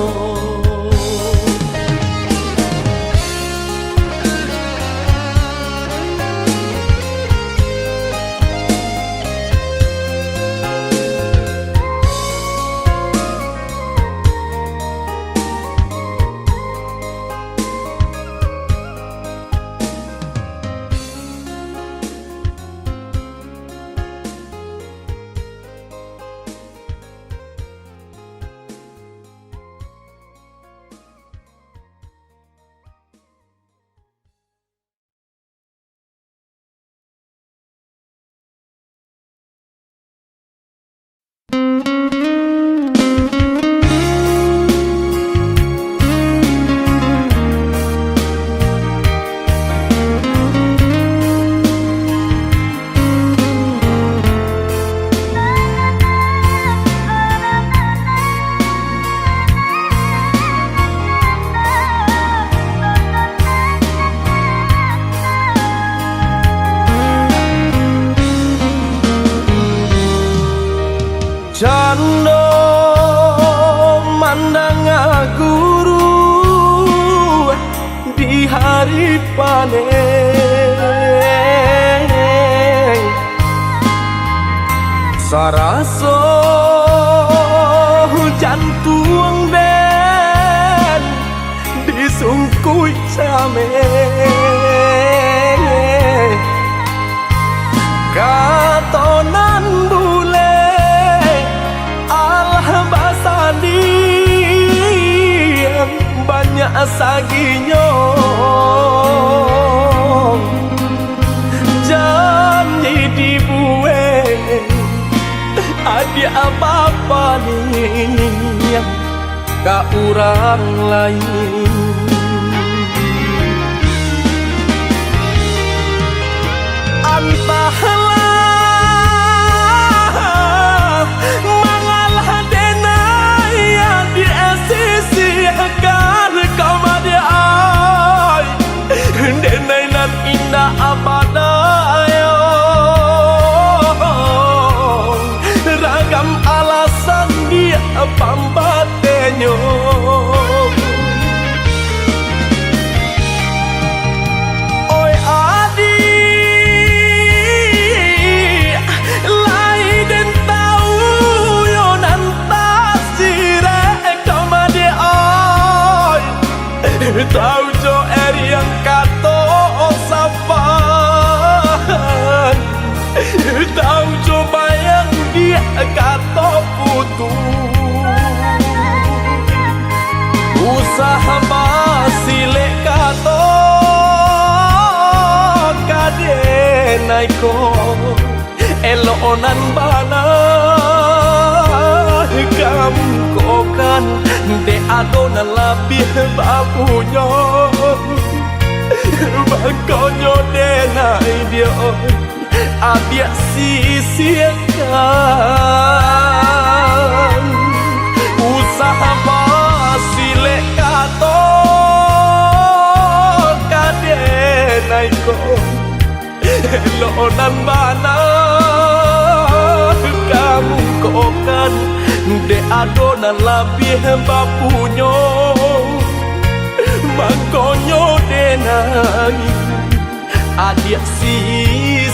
Cando mandang guru di hari panen, saraso hujan tuang den disungkui camen. Katonan bule banyak saginya, janji dibuat ada apa-apa nih ke orang lain. Entahlah mengalah denai di sisi akan kau dia ay denai nan indah abadayo. Ragam alasan dia pambatenyo, oi adi lai den tau Tahu jo yang kato sapan, tahu jo bayang dia kato putus. Usaha basile kato kade naiko elonan bana kamu kokan de adonan labih bapunya bakonyo de nai dia abia sisiakan usaha basile kato kade naiko elonan bana kamu kokan de adonan labih bapunyo makonyo de nai adia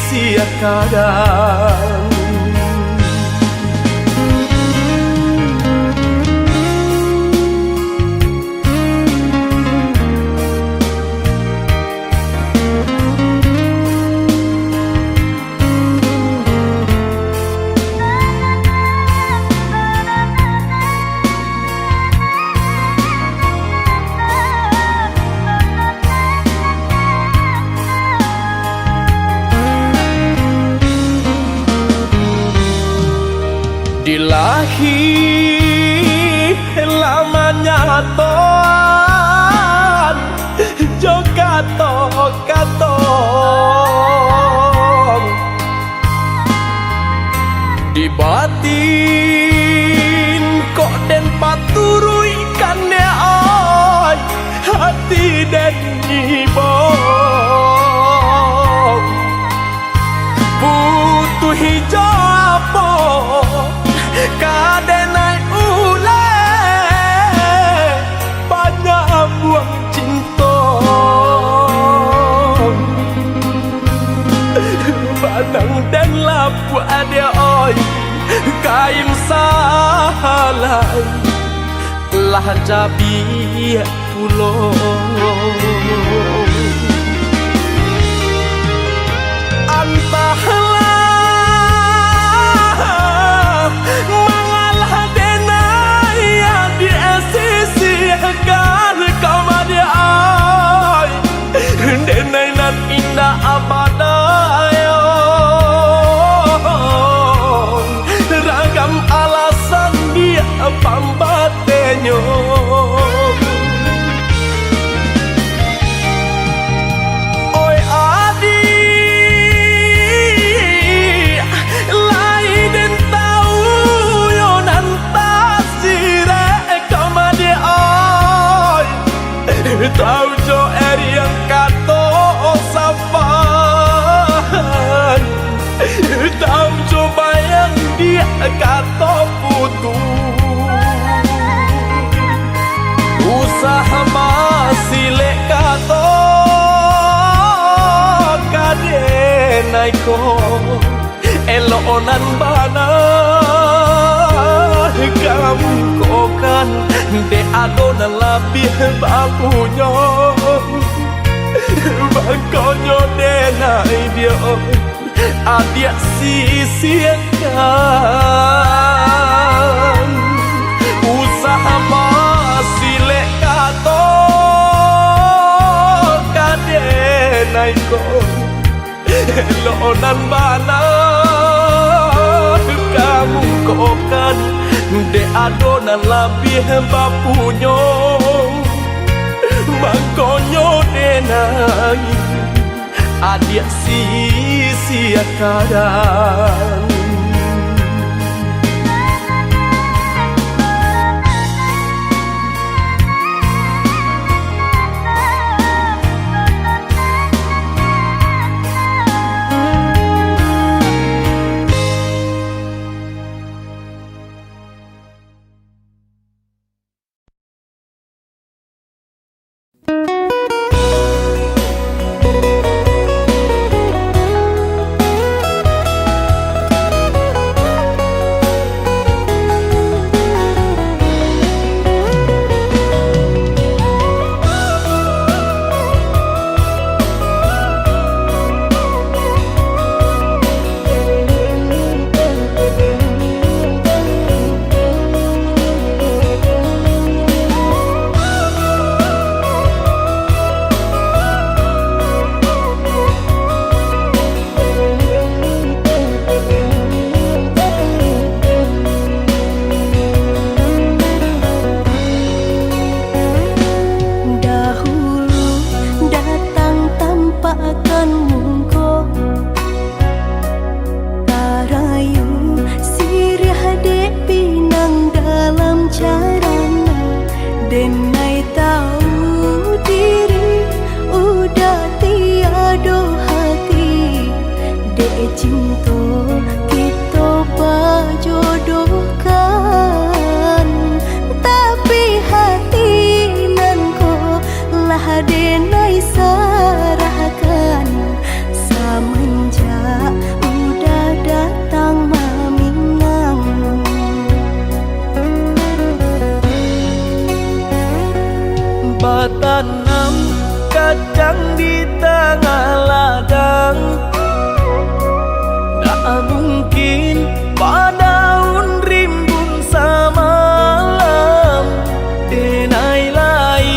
sia kadang. Dilahi lamanya toan jogato katong di batin kok den paturui kane oi hati den ibong butuh hijau kadenai ule banyak buang cinta badang dan lapu ada oi kain salai lah jabi pulau antahlah mangalah denai di sisi agar kau dia ai denai nan indah abadayo ragam alasan dia pambatenyo oi adi tahu jo yang kato sapan, tahu jo bayang dia kato putus. Usaha basile kato kade naiko elonan bana kamu kokan de adonan labih bapunya bakonyo de nai dia adia sisiakan usaha basile kato kade naiko elonan bana kamu kokan de adonan labih bapunyo makonyo de nai adia sia kadang. cinta kita pajodohkan, tapi hati nan ko lah denai sarahkan semenjak udah datang mamingang. Batanam kacang di tengah ladang, tak mungkin padaun rimbun samalam. Denai lai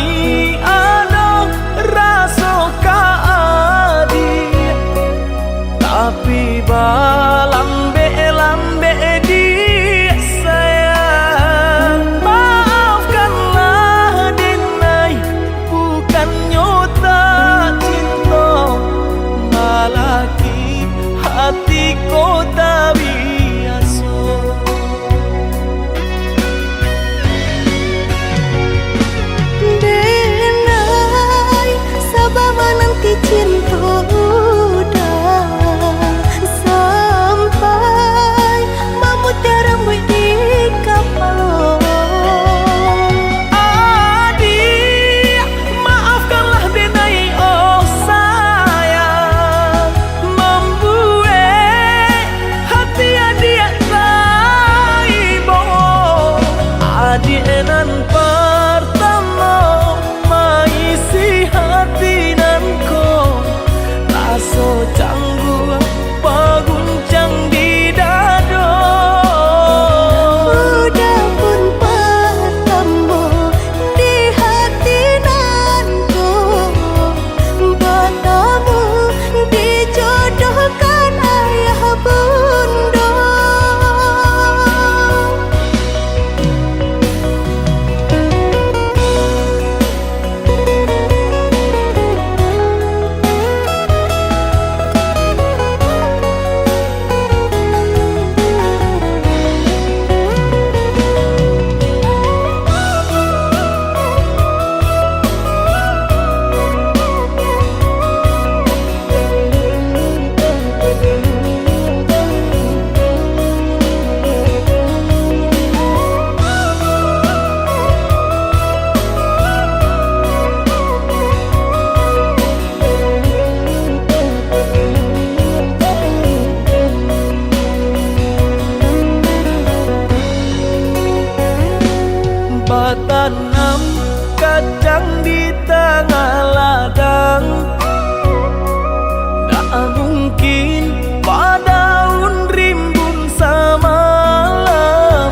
ano raso kaadi, tapi balambe di sayang. Maafkanlah denai, bukannya tak cinta, malaki hati ko tak biasa. Denai sabama nanti cinta udah sampai memutih rambut di kapal. Adik, maafkanlah denai oh sayang, membuat hati adik raibo. Adik nan pertama maisi hati nan ko, raso canggung paguncang di dado. Udah pun pertemu di hati nanku, bertemu dijodohkan ayah bunda. Batanam kacang di tengah ladang, tak mungkin padaun rimbun samalam.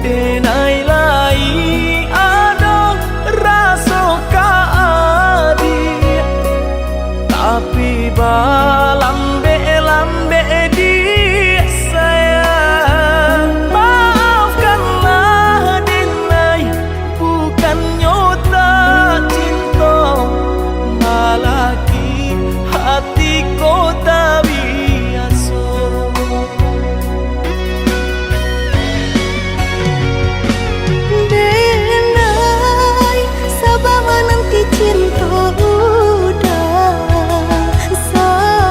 Denai lai ano raso kaadi, tapi balambe di sayang. Maafkanlah denai, bukannya tak cinta, malaki hati ko tak biasa. Denai sabama nanti cinta udah sampai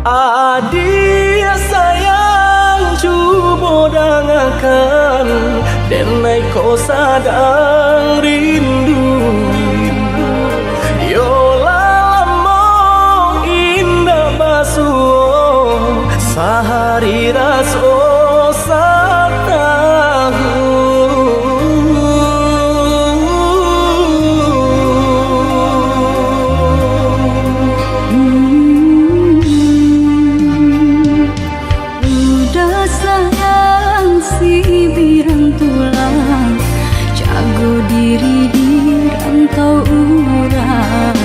Adik sayang cuba dengarkan, denai kau sadang rindu. Yola lama indah basuh, sehari raso satahu. Udah sayang si birang tulang, jago diri di rantau urang.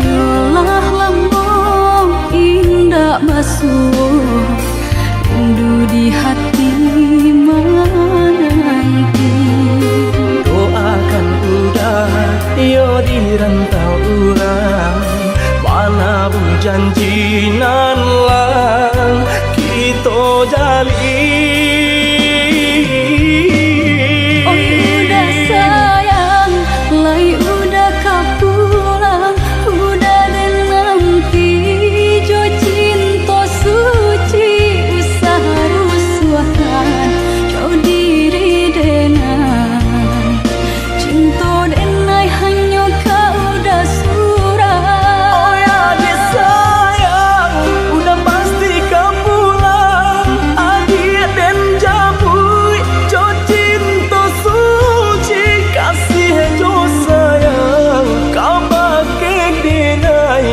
Yolah lambung indah basuh, rindu di hati menanti. Doakan udah yo di rantau urang, mana janji nan lang kita jalin. Oh udah sayang, lai udah kapulang, udah dan nanti jo cinta suci usaha rusuhan, jauh diri dengan cinta denai hanya kau udah surah. Oh ya dia sayang, udah pasti kau pulang. Adik dan jabui, jo cinta suci, kasih jo sayang, kau pakai denai.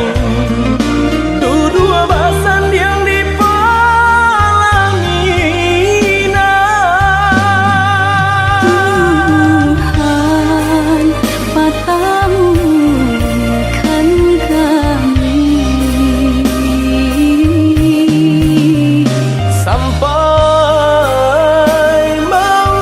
Dua basan yang dipalangina. Tuhan patahkan kami Sampai maut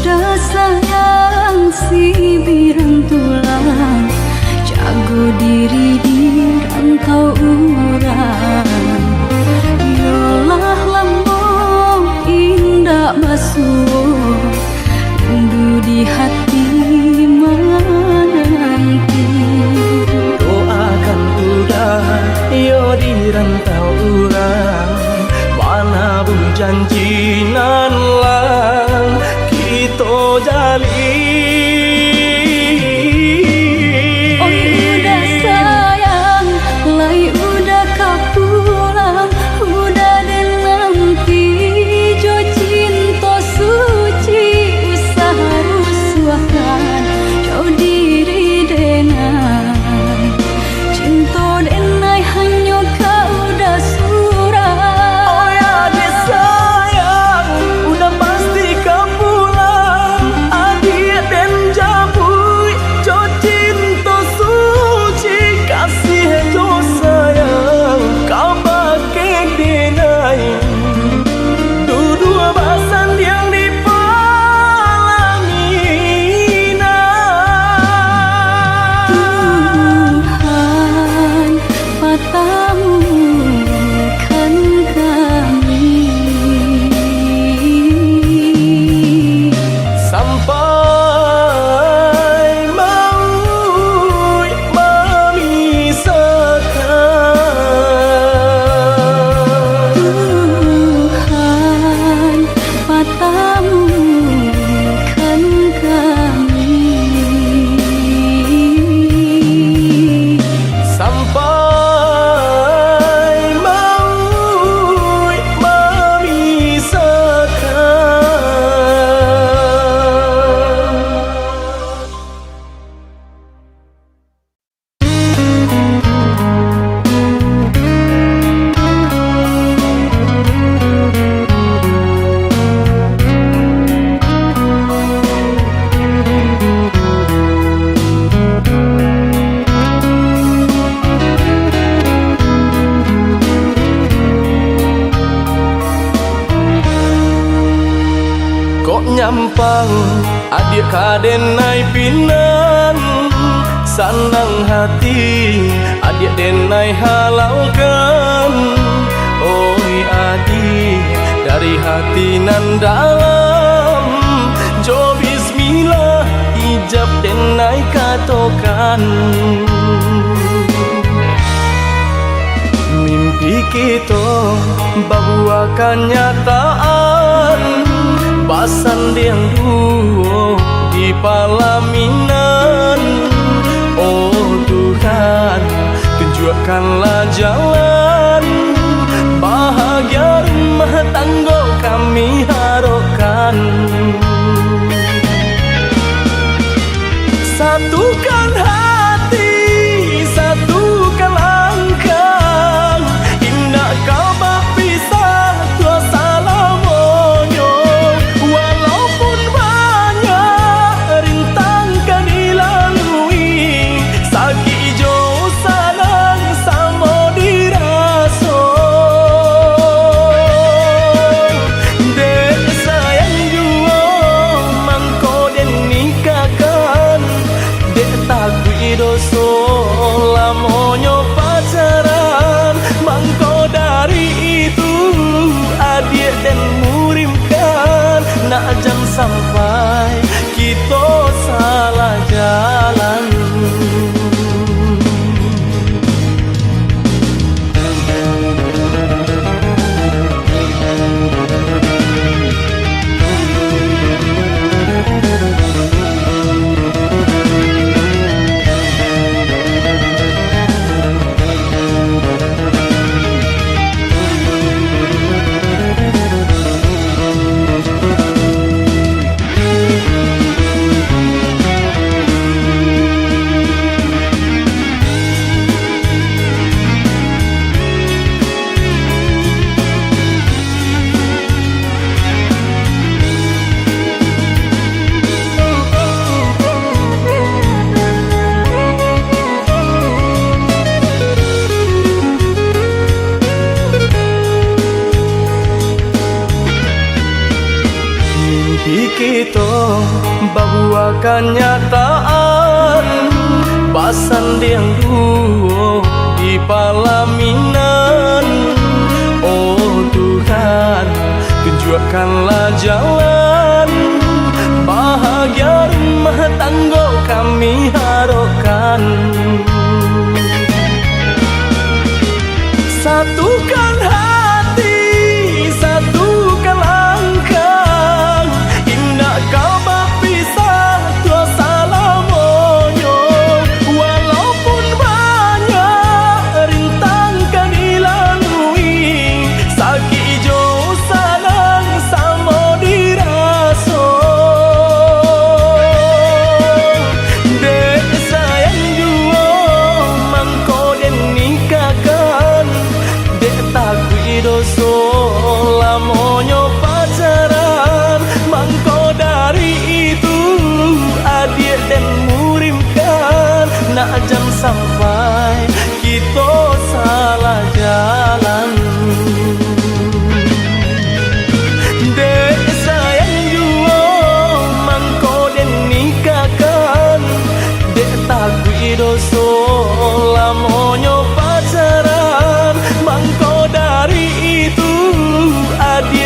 udah sayang si birang tulang, jago diri di rantau urang. Yolah lambung indah basuh, rindu di hati menanti. doakan udah yo di rantau urang, mana janji nan lang kita jalin. Oh udah sayang, lai udah kapulang, udah dan nanti jo cinta suci usaha rusuhan, jauh diri dengan cinta denai hanya kau udah surah. Oh ya dia sayang, udah pasti kau pulang. Adik dan nyampang adik kadenai pinan sanang hati adik denai halalkan. Oi adik dari hati nan dalam jo bismillah ijab denai katokan. Mimpi kita bahwa kenyataan basan yang duo di palaminan. Oh Tuhan tunjukkanlah jalan bahagia rumah tangga kami harapkan. Satukan hati, satukan langkah, indah kau berpisah tua salamonyo. Walaupun banyak rintang kan dilalui, sakit jauh salang sama diraso. Dek sayang jua mangko den nikahkan, dek takui doso lamonyo pacaran. Mangko dari itu adik dan murimkan, nak jam sampai kita salah jalan. Mimpi kita bahwa kenyataan basan yang duo di palaminan. Oh Tuhan tunjukkanlah jalan bahagia rumah tangga kami harapkan. Satukan hati, satukan langkah, indah kau berpisah tua salamonyo. Walaupun banyak rintang kan dilalui, sakit jauh salang sama diraso. Dek sayang jua mangko den nikahkan, dek takui doso lamonyo pacaran. Mangko dari itu adik dan murimkan, nak jam sampai kita salah jalan. Dek sayang jua mangko den nikahkan, dek takui doso lamonyo pacaran. Mangko dari itu adik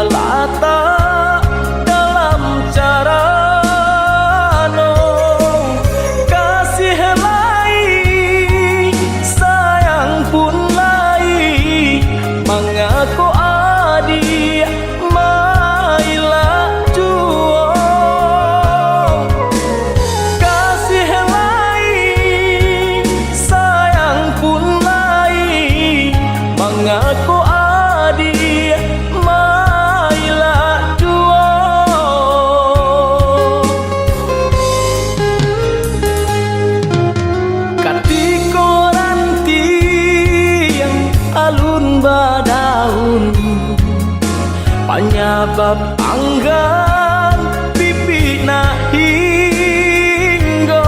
alata dalam cara no kasih lai sayang pun lai mengaku adi mailah juo kasih lai sayang pun lai mengaku adi mailah juo katiko ranti yang alun badaun penyebab anggan pipi hinggo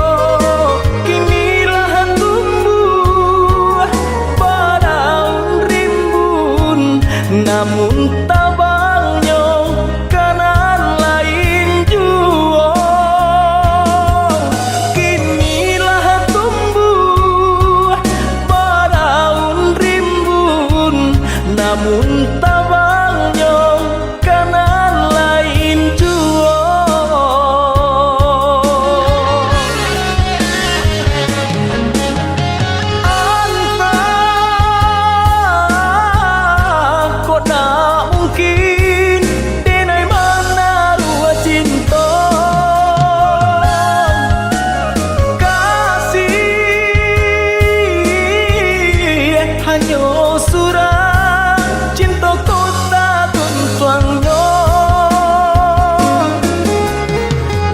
kinilah tumbuh badaun rimbun namun tabangnya kanan lain juo kinilah tumbuh badaun rimbun namun tabangnya kanan lain juo antah kok tak mungkin denai mana rua cinta kasih hanya surah cinta kota tuntuangnya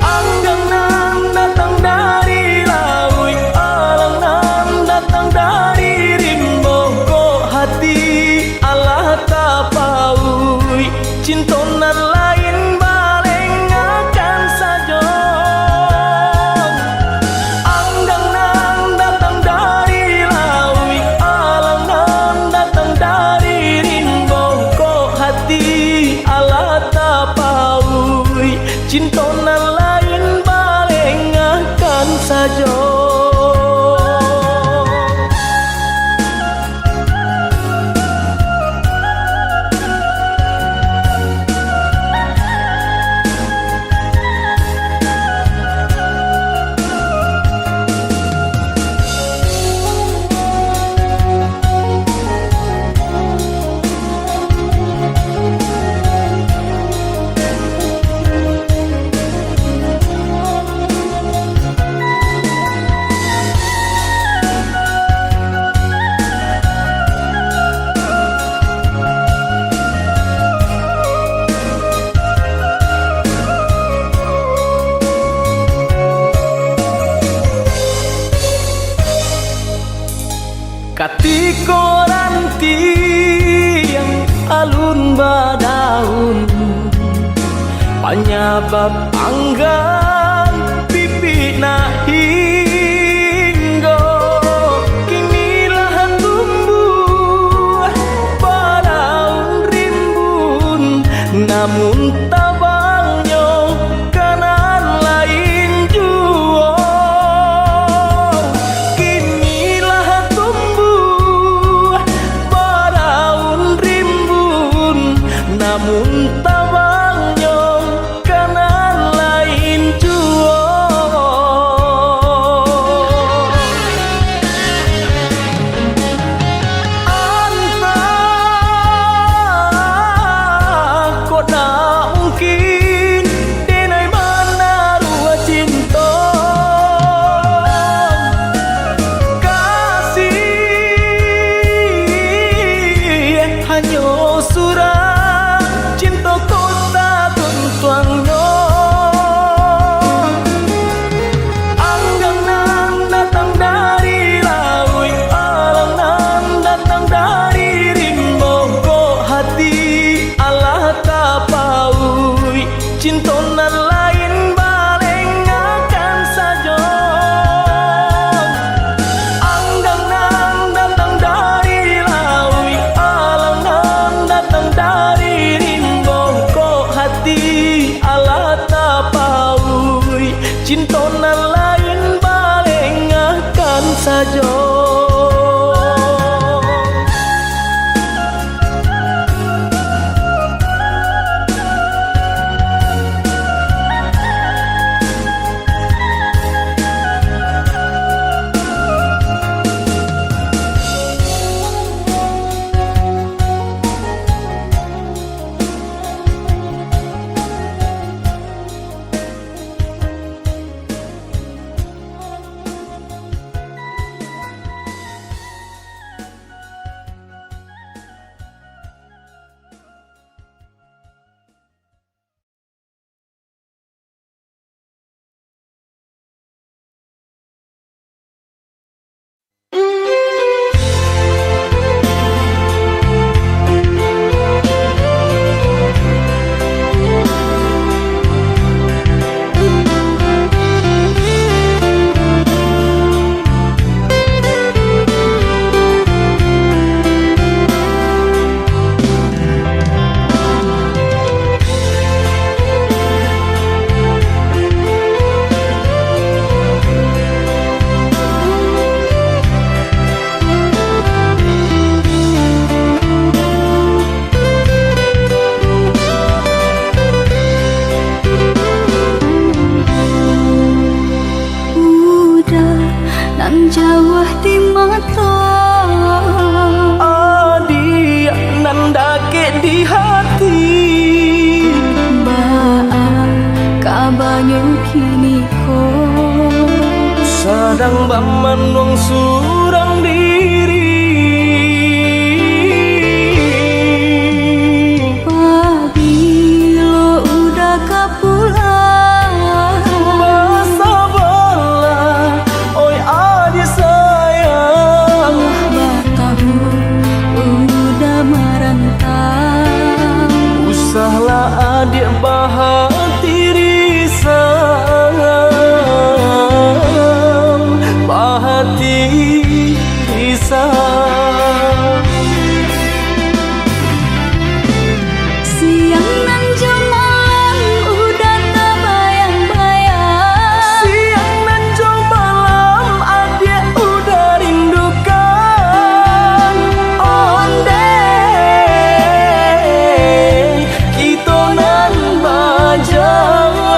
anggang nan datang dari laut alang nan datang dari rimbo kok hati Allah tapaui cinta nan lain baleng akan saja anggang nan datang dari laut alang nan datang dari rimbo kok hati Allah tapaui cinta nan lain baleng akan saja katiko ranti yang alun badaun penyebab anggan pipi hinggo kinilah tumbuh badaun rimbun namun tabangnya kanan lain juo kinilah tumbuh badaun rimbun namun tabangnya kanan lain juo antah kok tak mungkin denai mana rua cinta kasih hanya surah cinta kota tuntuangnya anggang nan datang dari laut alang nan datang dari rimbo kok hati Allah tapaui cinta nan lain baleng akan saja anggang nan datang dari laut alang nan datang dari rimbo kok hati Allah tapaui cinta nan lain baleng akan saja Sadang bamandong surang diri. Pabilo udah kapulang Basa bala, oi adik sayang. Batahu udah merantau. Usahlah adik bahati risang, bahati risang. Siang nan malam udah tak bayang-bayang. Siang dan jauh malam adik udah rindukan. Ondeh kita nan bajahan.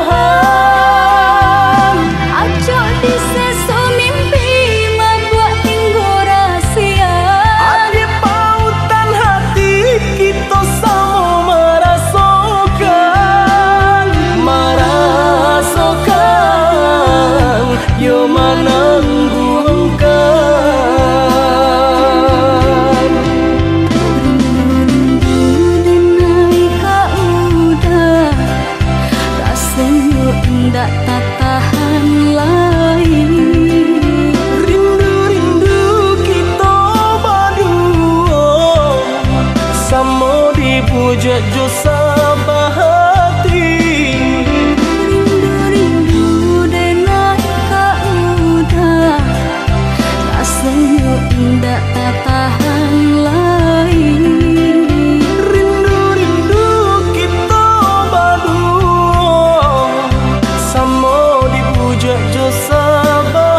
Acok di sesu mimpi membuat tinggal rahasia. Adik pautan hati kita sama merasakan, merasakan yo menangguhkan. Denai kau udah rasanya ndak tak tahan lagi. Rindu-rindu kita berdua sama dipuja jo sabahati. Rindu-rindu denai kau udah rasanya ndak tak tahan lagi. Rindu-rindu kita berdua sama dipuja jo sabahati.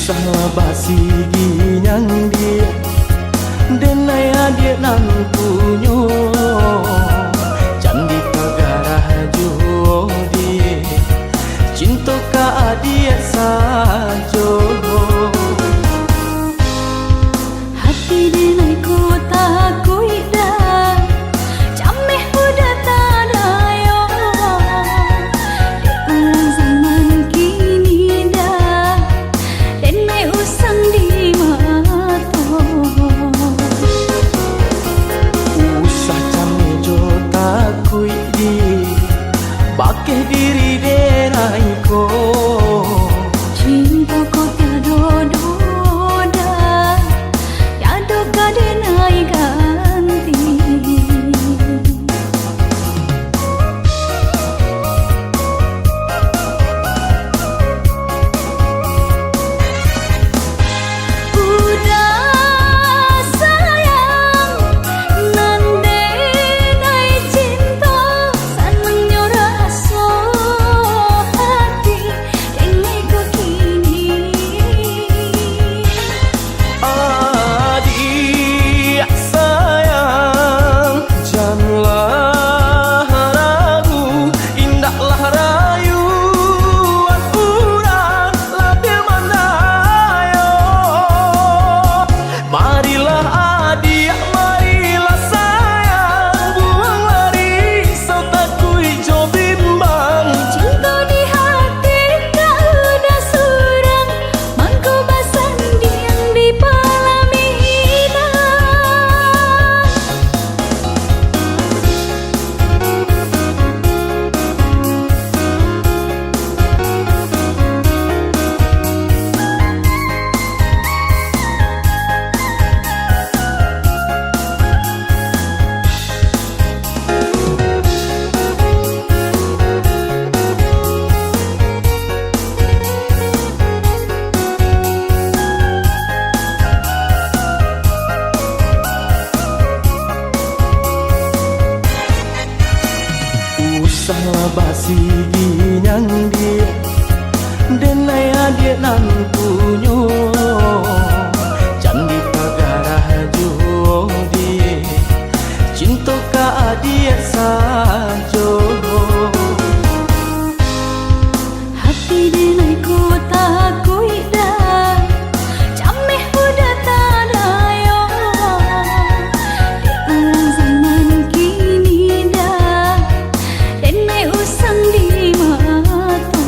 Usahlah basi ginyang dia denai adik nan punyo candi pagarah jo dia cinta ka adik sajo hati denai ku takui dah cameh udah tadayo di ulang zaman kini dah denai usang di mato usah came jo takui di bakeh diri denai ko cinta ko tiado doda tiado kadenai ganti udah sayang nande nai cinta senangnya rasa hati denai ko kini adik sayang janganlah ragu indahlah rayuan urang labir manayo marilah adik marilah sayang buang lari setakui jo bimbang cinta di hati tak udah surang mangko basan diam di palamina usahlah basi ginyang dia denai adik nan punyo candi pagarah jo dia cinta ka adik sajo hati denai ku takui dah cameh udah tadayo di ulang zaman kini dah denai usang di mato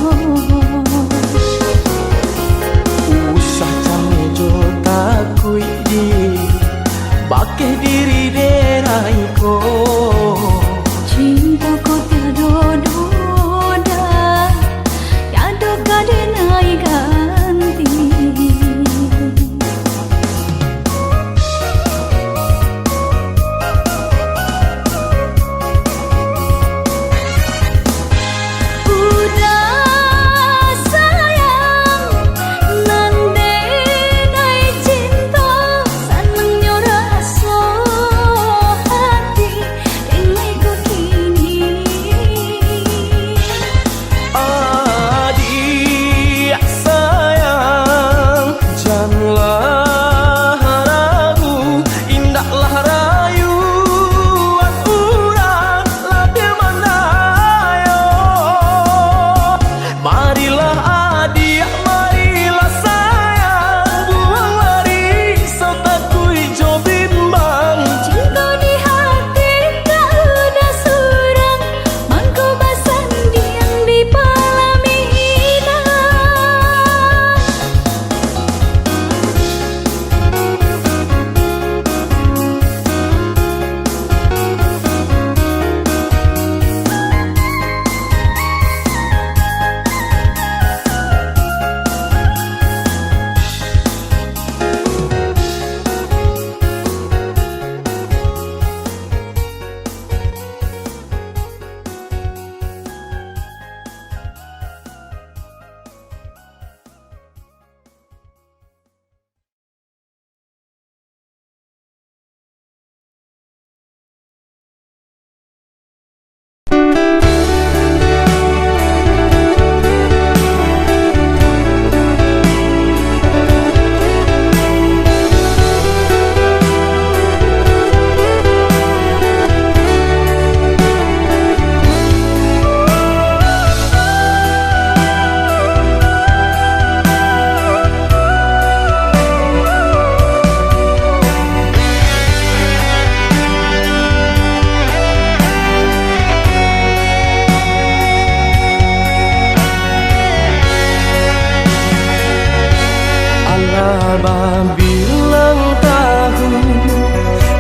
bilang tahu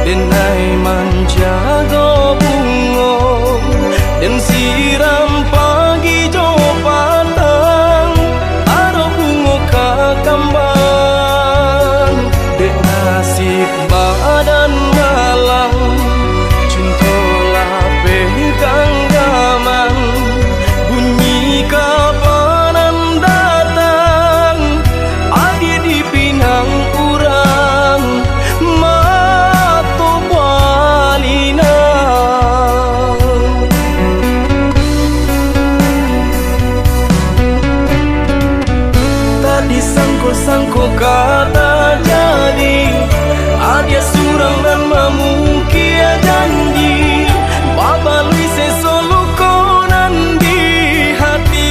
denai menjaga bungo dan siram pagi jo patang aro bungo kakambang dek nasib badan malang cintola pegang gaman bunyi kapanan datang adi di pinang urang mato balina tadi sangko kata jadi adia surang dan mamukia janji babalui sesolu konan di hati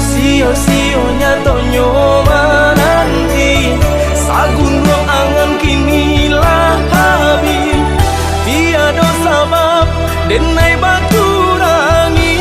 sio-sionya tonyo mananti sagun ruang angan kini lah habis tiada sabab denai batu rangi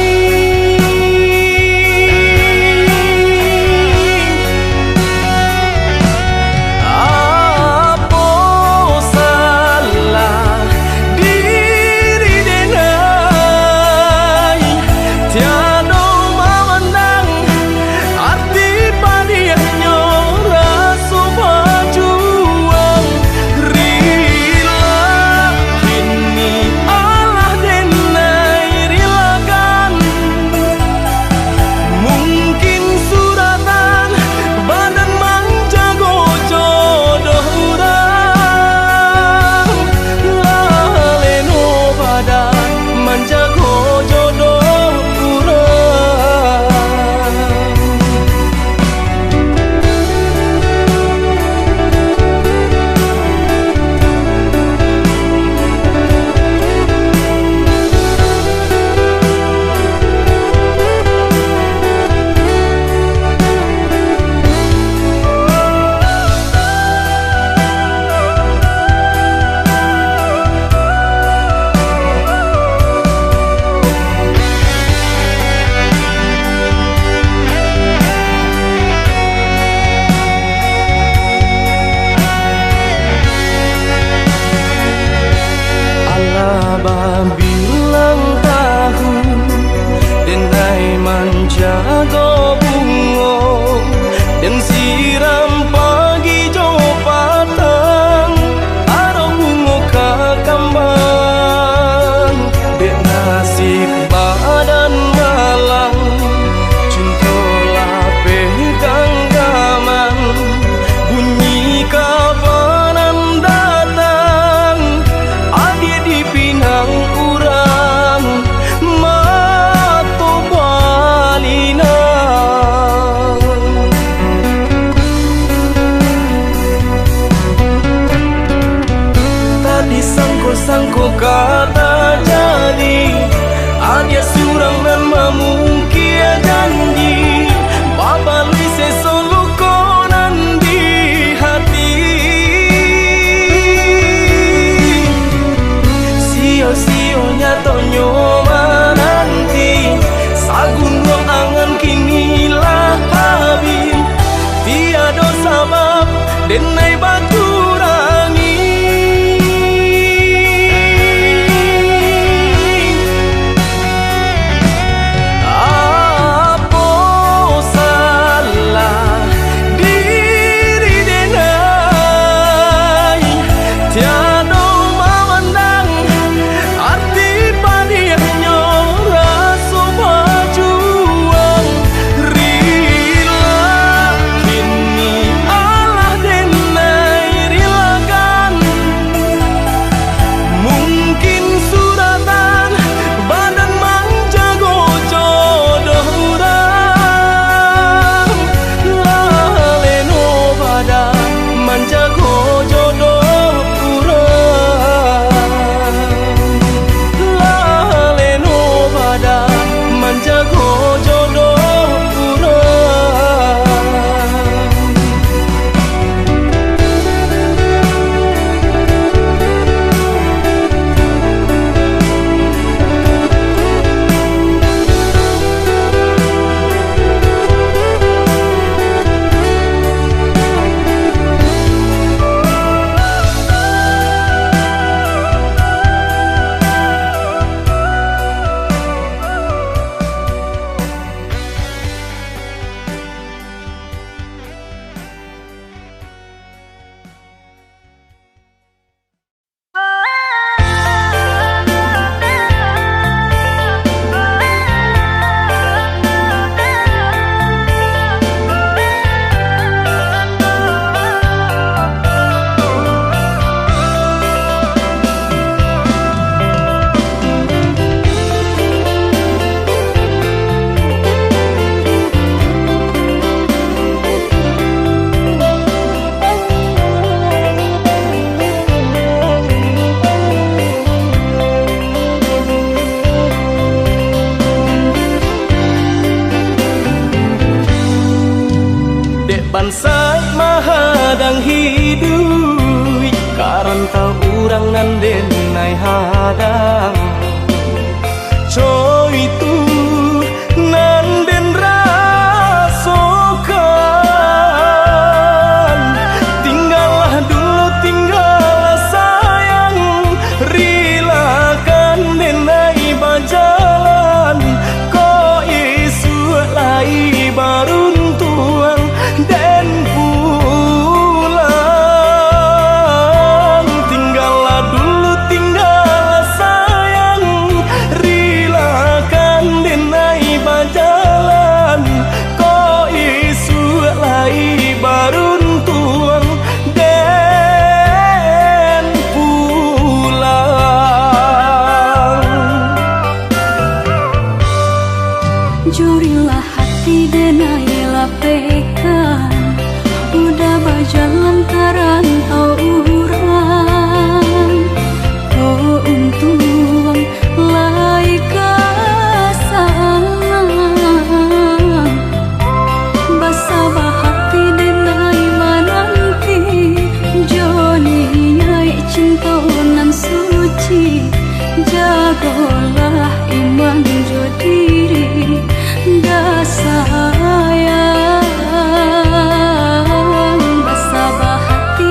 denai hadang Coy itu nan den rasokan Tinggallah dulu tinggallah sayang Rilakan denai bajalan Ko isu lai baruntuang den pulang Tinggallah dulu tinggallah sayang Rilakan denai bajalan Ko isu lai baruntuang den pulang Jurilah hati denai lapekan Udah berjalan karantau urang Oh untung lai kasang Basabah hati denai mananti Joni nyai cinta nan suci Jagolah iman jo diri dah sayang Basabah hati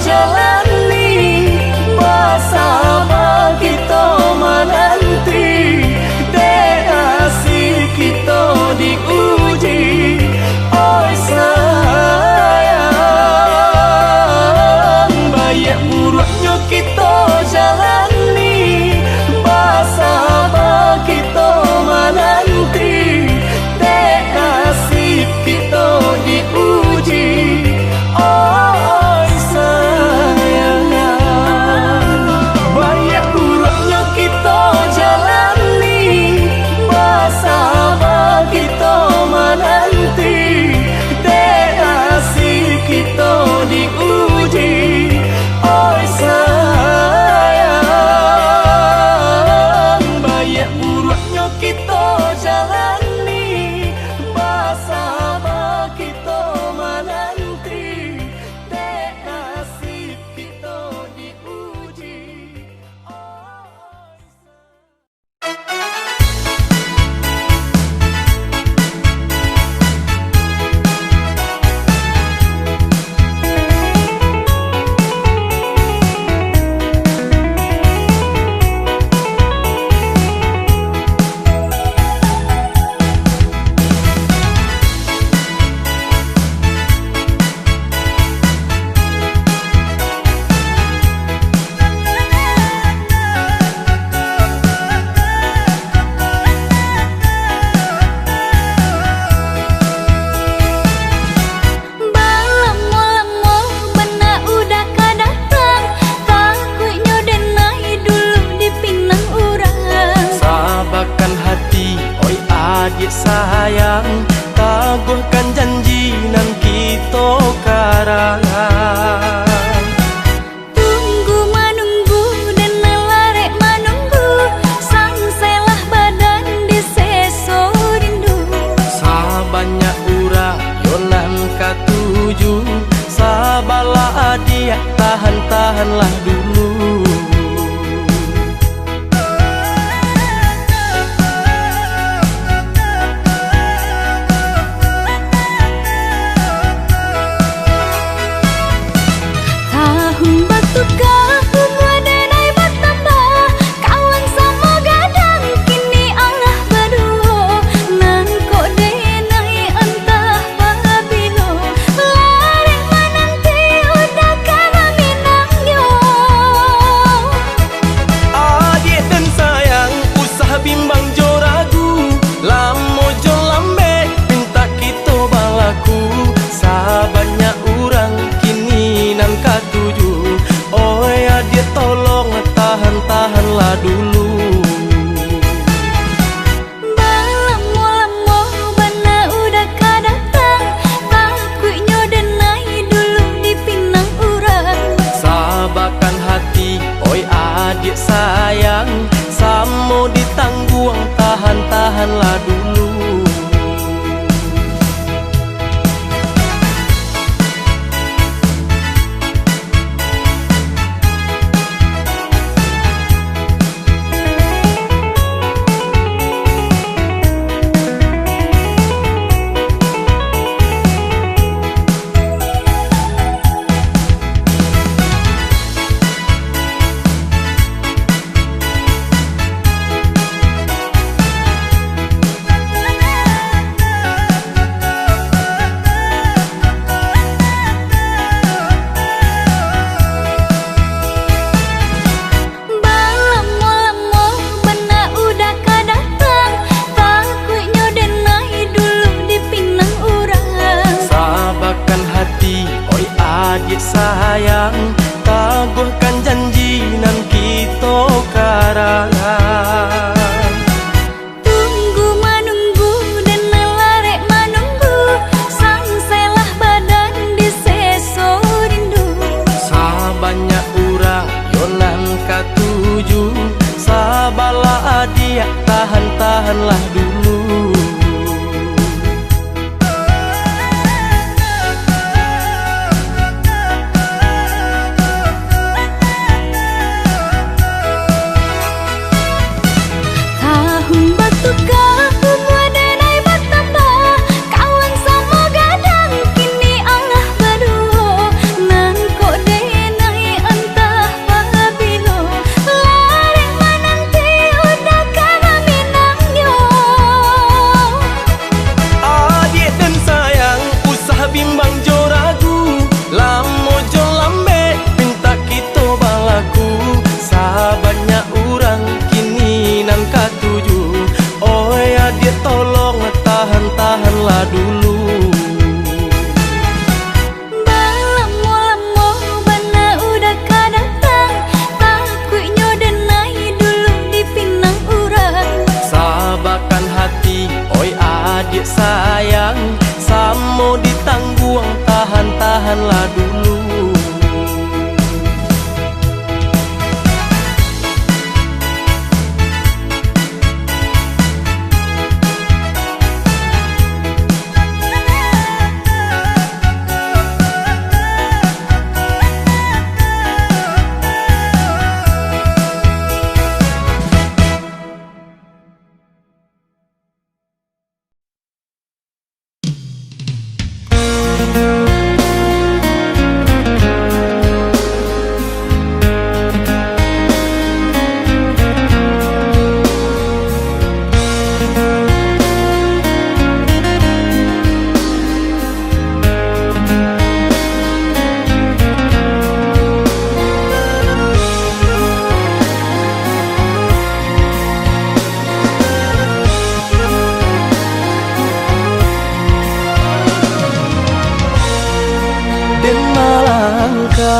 jalani, bersama kita menanti, dek asik kita diuji. Oi sayang, banyak buruknya kita jalani, bersama kita menanti, dek asik kita diuji. Oi sayang.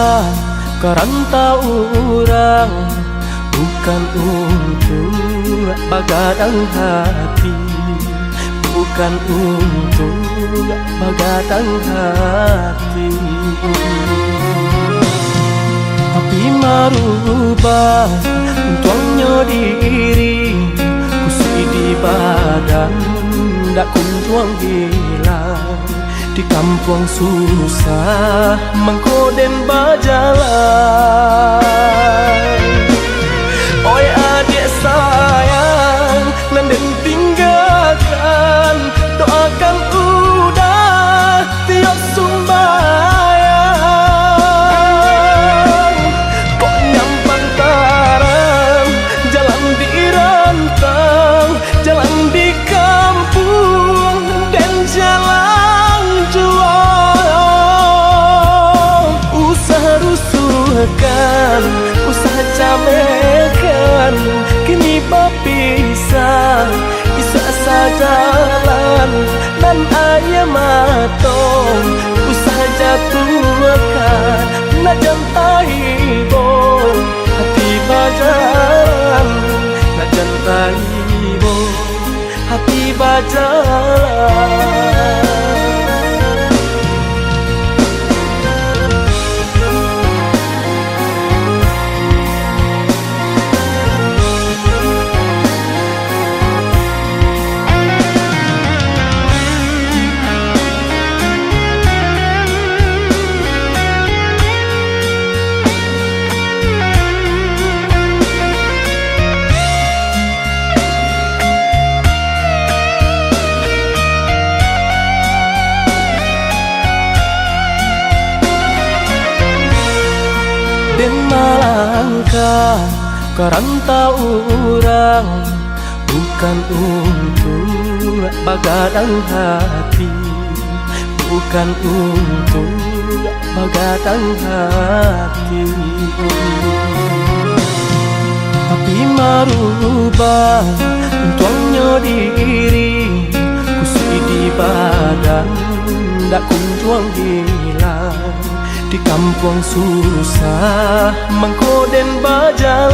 berubah karena orang, bukan untuk begadang hati, bukan untuk begadang hati, tapi merubah untuknya diri, kusui di badan dak kunjuang hilang. Di kampung susah mengkoden berjalan. Oi adik sayang, nanden tinggalkan, doakan udah tiap sumbayang. Kok nyampang tarang, jalan di rantang, jalan di kampung dan jalan usaha camekan, kini berpisah, bisa sajalan dan ayam matong, usaha jatuhkan, nak jantai bo, hati bajalan, nak jantai bo, hati bajalan. Den malangka karanta orang, bukan untuk begadang hati, bukan untuk begadang hati, tapi merubah untuknya diri, kusui di badan dak kunjuang hilang. Di kampung susah mengkoden berjalan.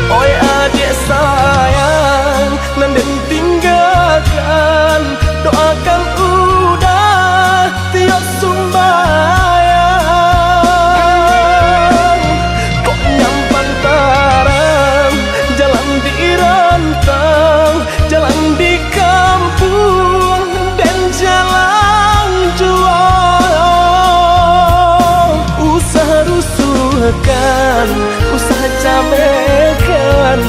Oi adik sayang, nanden tinggalkan, doakan udah tiap sumbayang. Kok nyampang tarang, jalan di rantang, jalan di kampung dan jalan usaha camekan,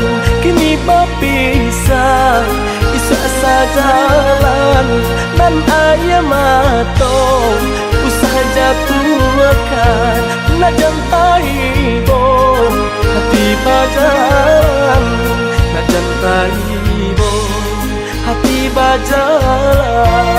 kini berpisah, bisa sajalan dan ayam matong, usaha jatuhkan, nak jantai bo, hati bajalan, nak jantai bo, hati bajalan.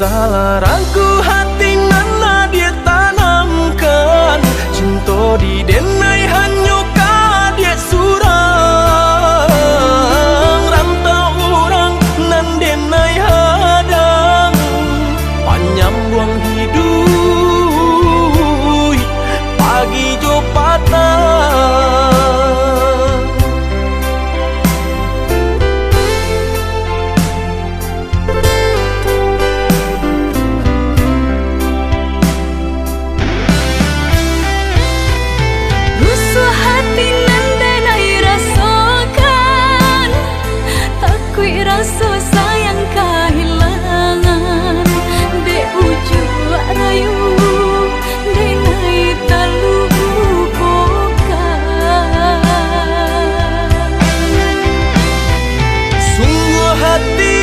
Usah larangku hati nana dia tanamkan, cinta di denai hanya ka dia surang. Rantau orang nan denai hadang, panjang buang hidup pagi jo patah. Rasa sayang kehilangan de ujung rayu de nai terlupakan. Sungguh hati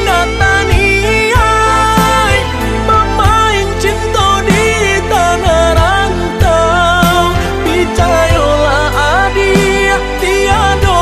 nataniai pemain cinta di tanah rantau. Percayalah adik tiada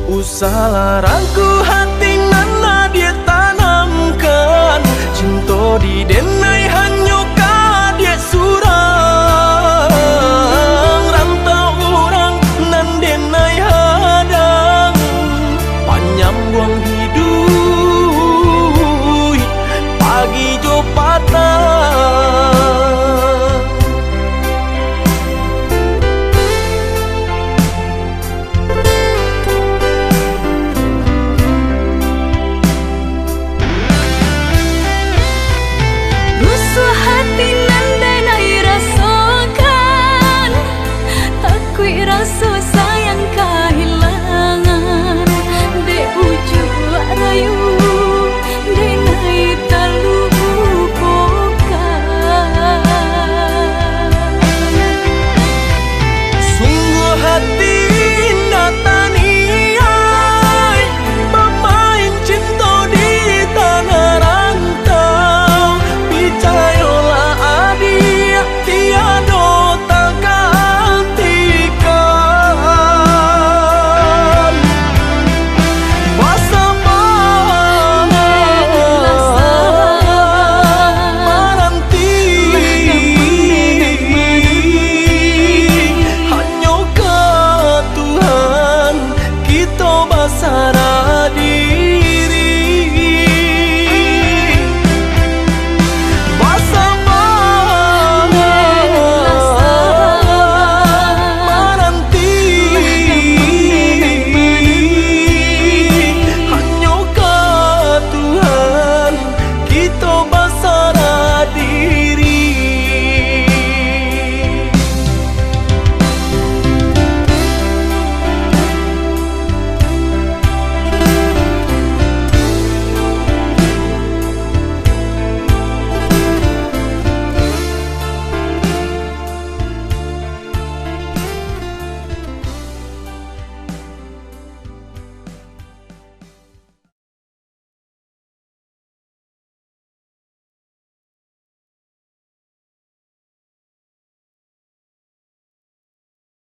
Usah larangku